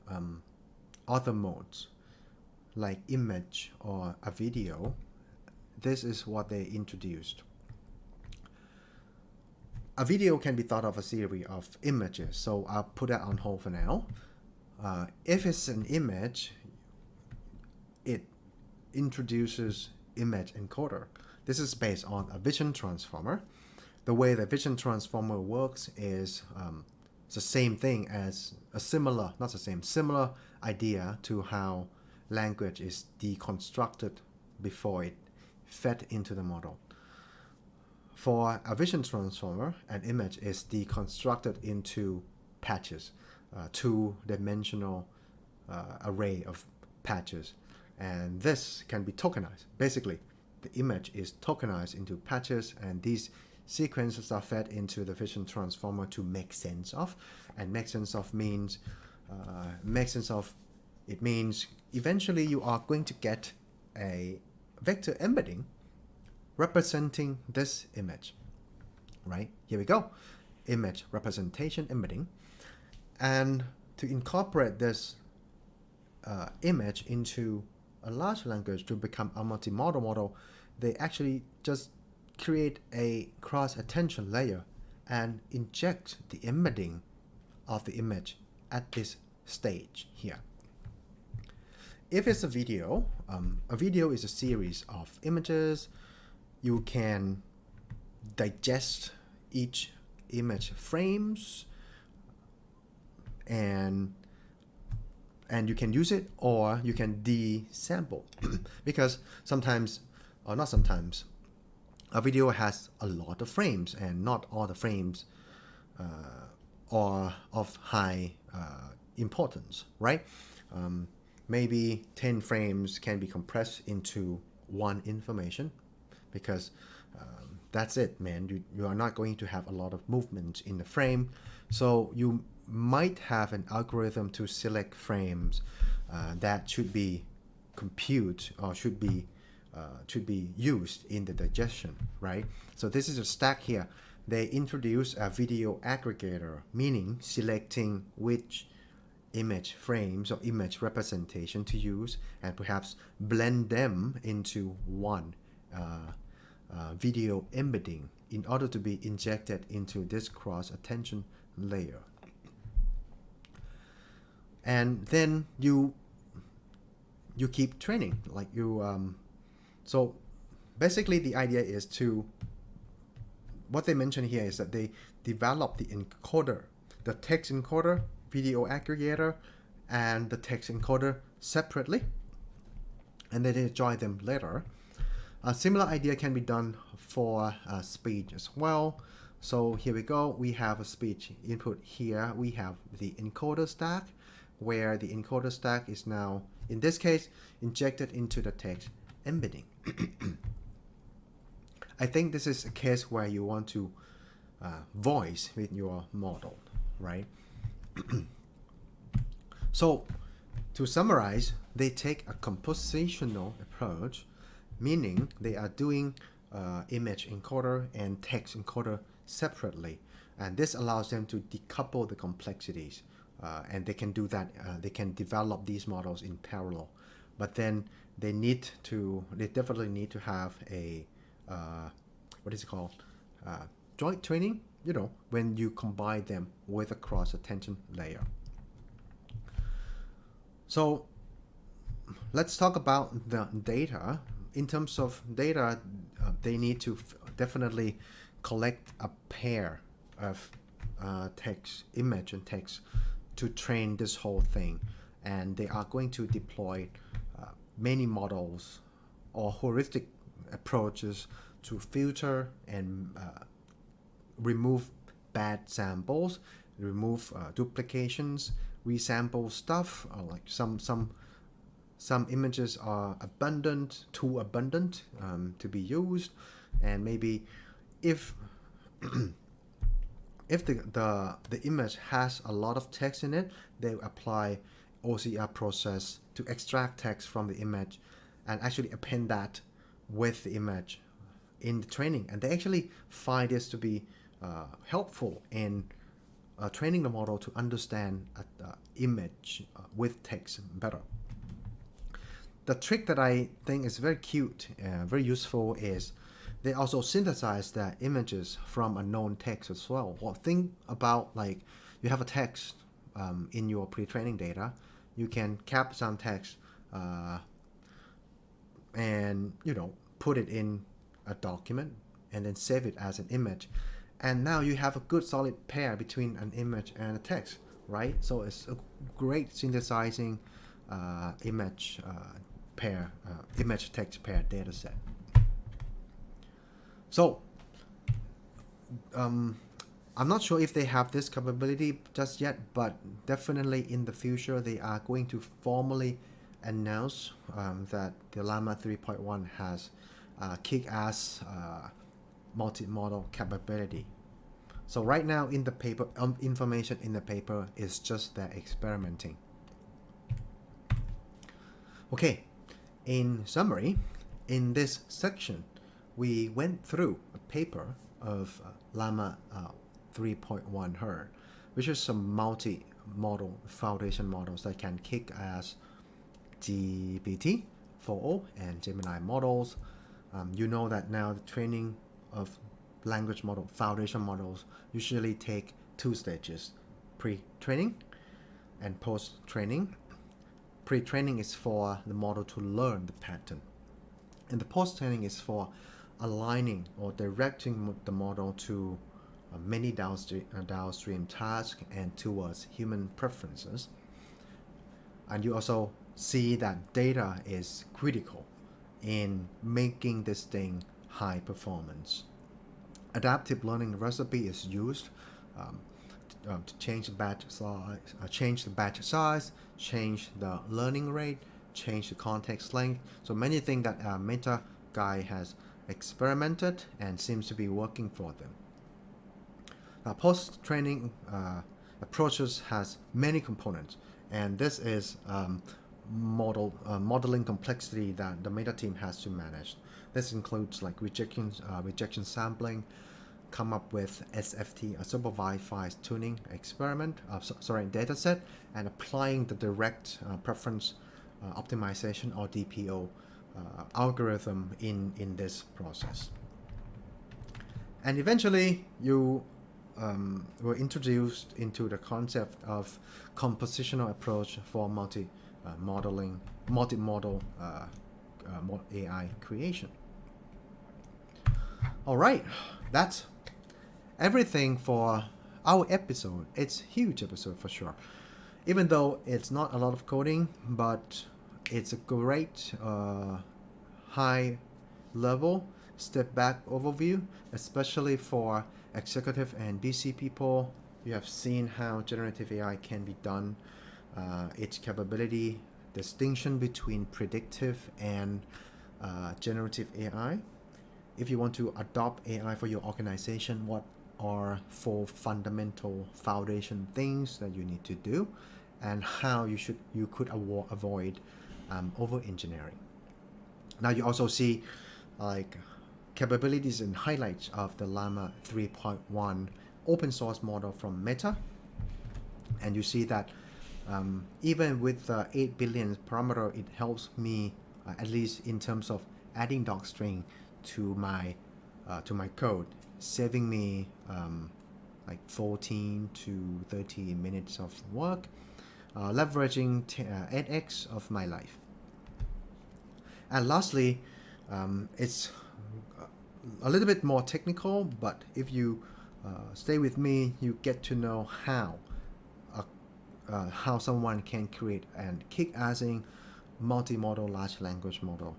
A: other modes like image or a video. This is what they introduced. A video can be thought of a series of images, so I'll put that on hold for now. If it's an image, it introduces image encoder. This is based on a vision transformer. The way the vision transformer works is it's the same thing as similar idea to how language is deconstructed before it fed into the model. For a vision transformer, an image is deconstructed into patches, two-dimensional array of patches, and this can be tokenized. Basically, the image is tokenized into patches, and these sequences are fed into the vision transformer to make sense of. And make sense of means eventually you are going to get a vector embedding representing this image, right? Here we go, image representation embedding. And to incorporate this image into a large language to become a multimodal model, they actually just create a cross-attention layer and inject the embedding of the image at this stage here. if it's a video is a series of images. You can digest each image frames, and you can use it, or you can de-sample because sometimes, or not sometimes, a video has a lot of frames, and not all the frames are of high importance, right? Maybe 10 frames can be compressed into one information, because that's it, man. You are not going to have a lot of movement in the frame, so you might have an algorithm to select frames that should be compute or should be used in the digestion, right? So this is a stack here. They introduce a video aggregator, meaning selecting which image frames or image representation to use, and perhaps blend them into one video embedding in order to be injected into this cross attention layer. And then you keep training, like you so basically the idea is to, what they mention here is that they develop the encoder, the text encoder, video aggregator, and the text encoder separately, and then they join them later. A similar idea can be done for speech as well. So here we go. We have a speech input here. We have the encoder stack, where the encoder stack is now, in this case, injected into the text embedding. I think this is a case where you want to voice with your model, right? So to summarize, they take a compositional approach, meaning they are doing image encoder and text encoder separately, and this allows them to decouple the complexities, and they can do that. They can develop these models in parallel, but then they definitely need to have a what is it called, joint training, when you combine them with a cross attention layer. So let's talk about the data. In terms of data, they need to definitely collect a pair of text, image and text to train this whole thing, and they are going to deploy many models or heuristic approaches to filter and remove bad samples, remove duplications, resample stuff, or like some images are too abundant to be used, and maybe if the image has a lot of text in it, they apply OCR process to extract text from the image and actually append that with the image in the training, and they actually find this to be helpful in training the model to understand image with text better. The trick that I think is very cute, very useful, is they also synthesize the images from a known text as well. Well, think about, like, you have a text in your pre-training data. You can cap some text and put it in a document and then save it as an image, and now you have a good solid pair between an image and a text, right? So it's a great synthesizing image text pair data set. So I'm not sure if they have this capability just yet, but definitely in the future they are going to formally announce that the Llama 3.1 has kick-ass multi-model capability. So right now in the paper, information in the paper is just that experimenting. Okay, in summary, in this section, we went through a paper of Llama 3.1 Her, which is some multi-model foundation models that can kick ass GPT-4o and Gemini models. You know that now the training of language model foundation models usually take 2 stages: pre-training and post-training. pre-training is for the model to learn the pattern, and the post-training is for aligning or directing the model to many downstream tasks and towards human preferences. And you also see that data is critical in making this thing high performance. Adaptive learning recipe is used to change the batch size, change the learning rate, change the context length. So many things that Meta guy has experimented and seems to be working for them. Post-training approaches has many components, and this is modeling complexity that the Meta team has to manage. This includes like rejection sampling, come up with SFT, a supervised fine tuning experiment, data set, and applying the direct preference optimization or DPO algorithm in this process. And eventually you were introduced into the concept of compositional approach for multi-model AI creation. All right, that's everything for our episode. It's a huge episode for sure. Even though it's not a lot of coding, but it's a great high level step back overview, especially for executive and BC people. You have seen how generative AI can be done, its capability, distinction between predictive and generative AI. If you want to adopt AI for your organization, what are 4 fundamental foundation things that you need to do, and how you could avoid over engineering. Now you also see like capabilities and highlights of the Llama 3.1 open source model from Meta, and you see that even with 8 billion parameter, it helps me at least in terms of adding docstring to my code, saving me like 14 to 30 minutes of work, leveraging 8x of my life. And lastly, it's a little bit more technical, but if you stay with me, you get to know how someone can create and kick-assing multimodal large language model,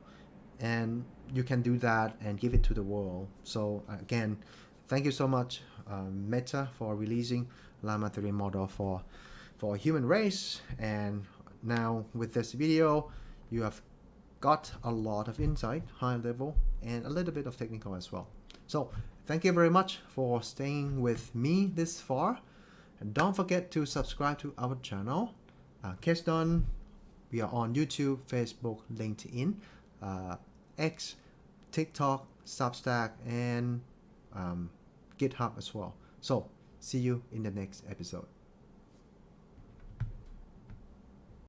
A: and you can do that and give it to the world. So again, thank you so much Meta for releasing Llama 3 model for human race. And now with this video, you have got a lot of insight, high level, and a little bit of technical as well. So thank you very much for staying with me this far. And don't forget to subscribe to our channel. Case done. We are on YouTube, Facebook, LinkedIn, X, TikTok, Substack, and GitHub as well. So see you in the next episode.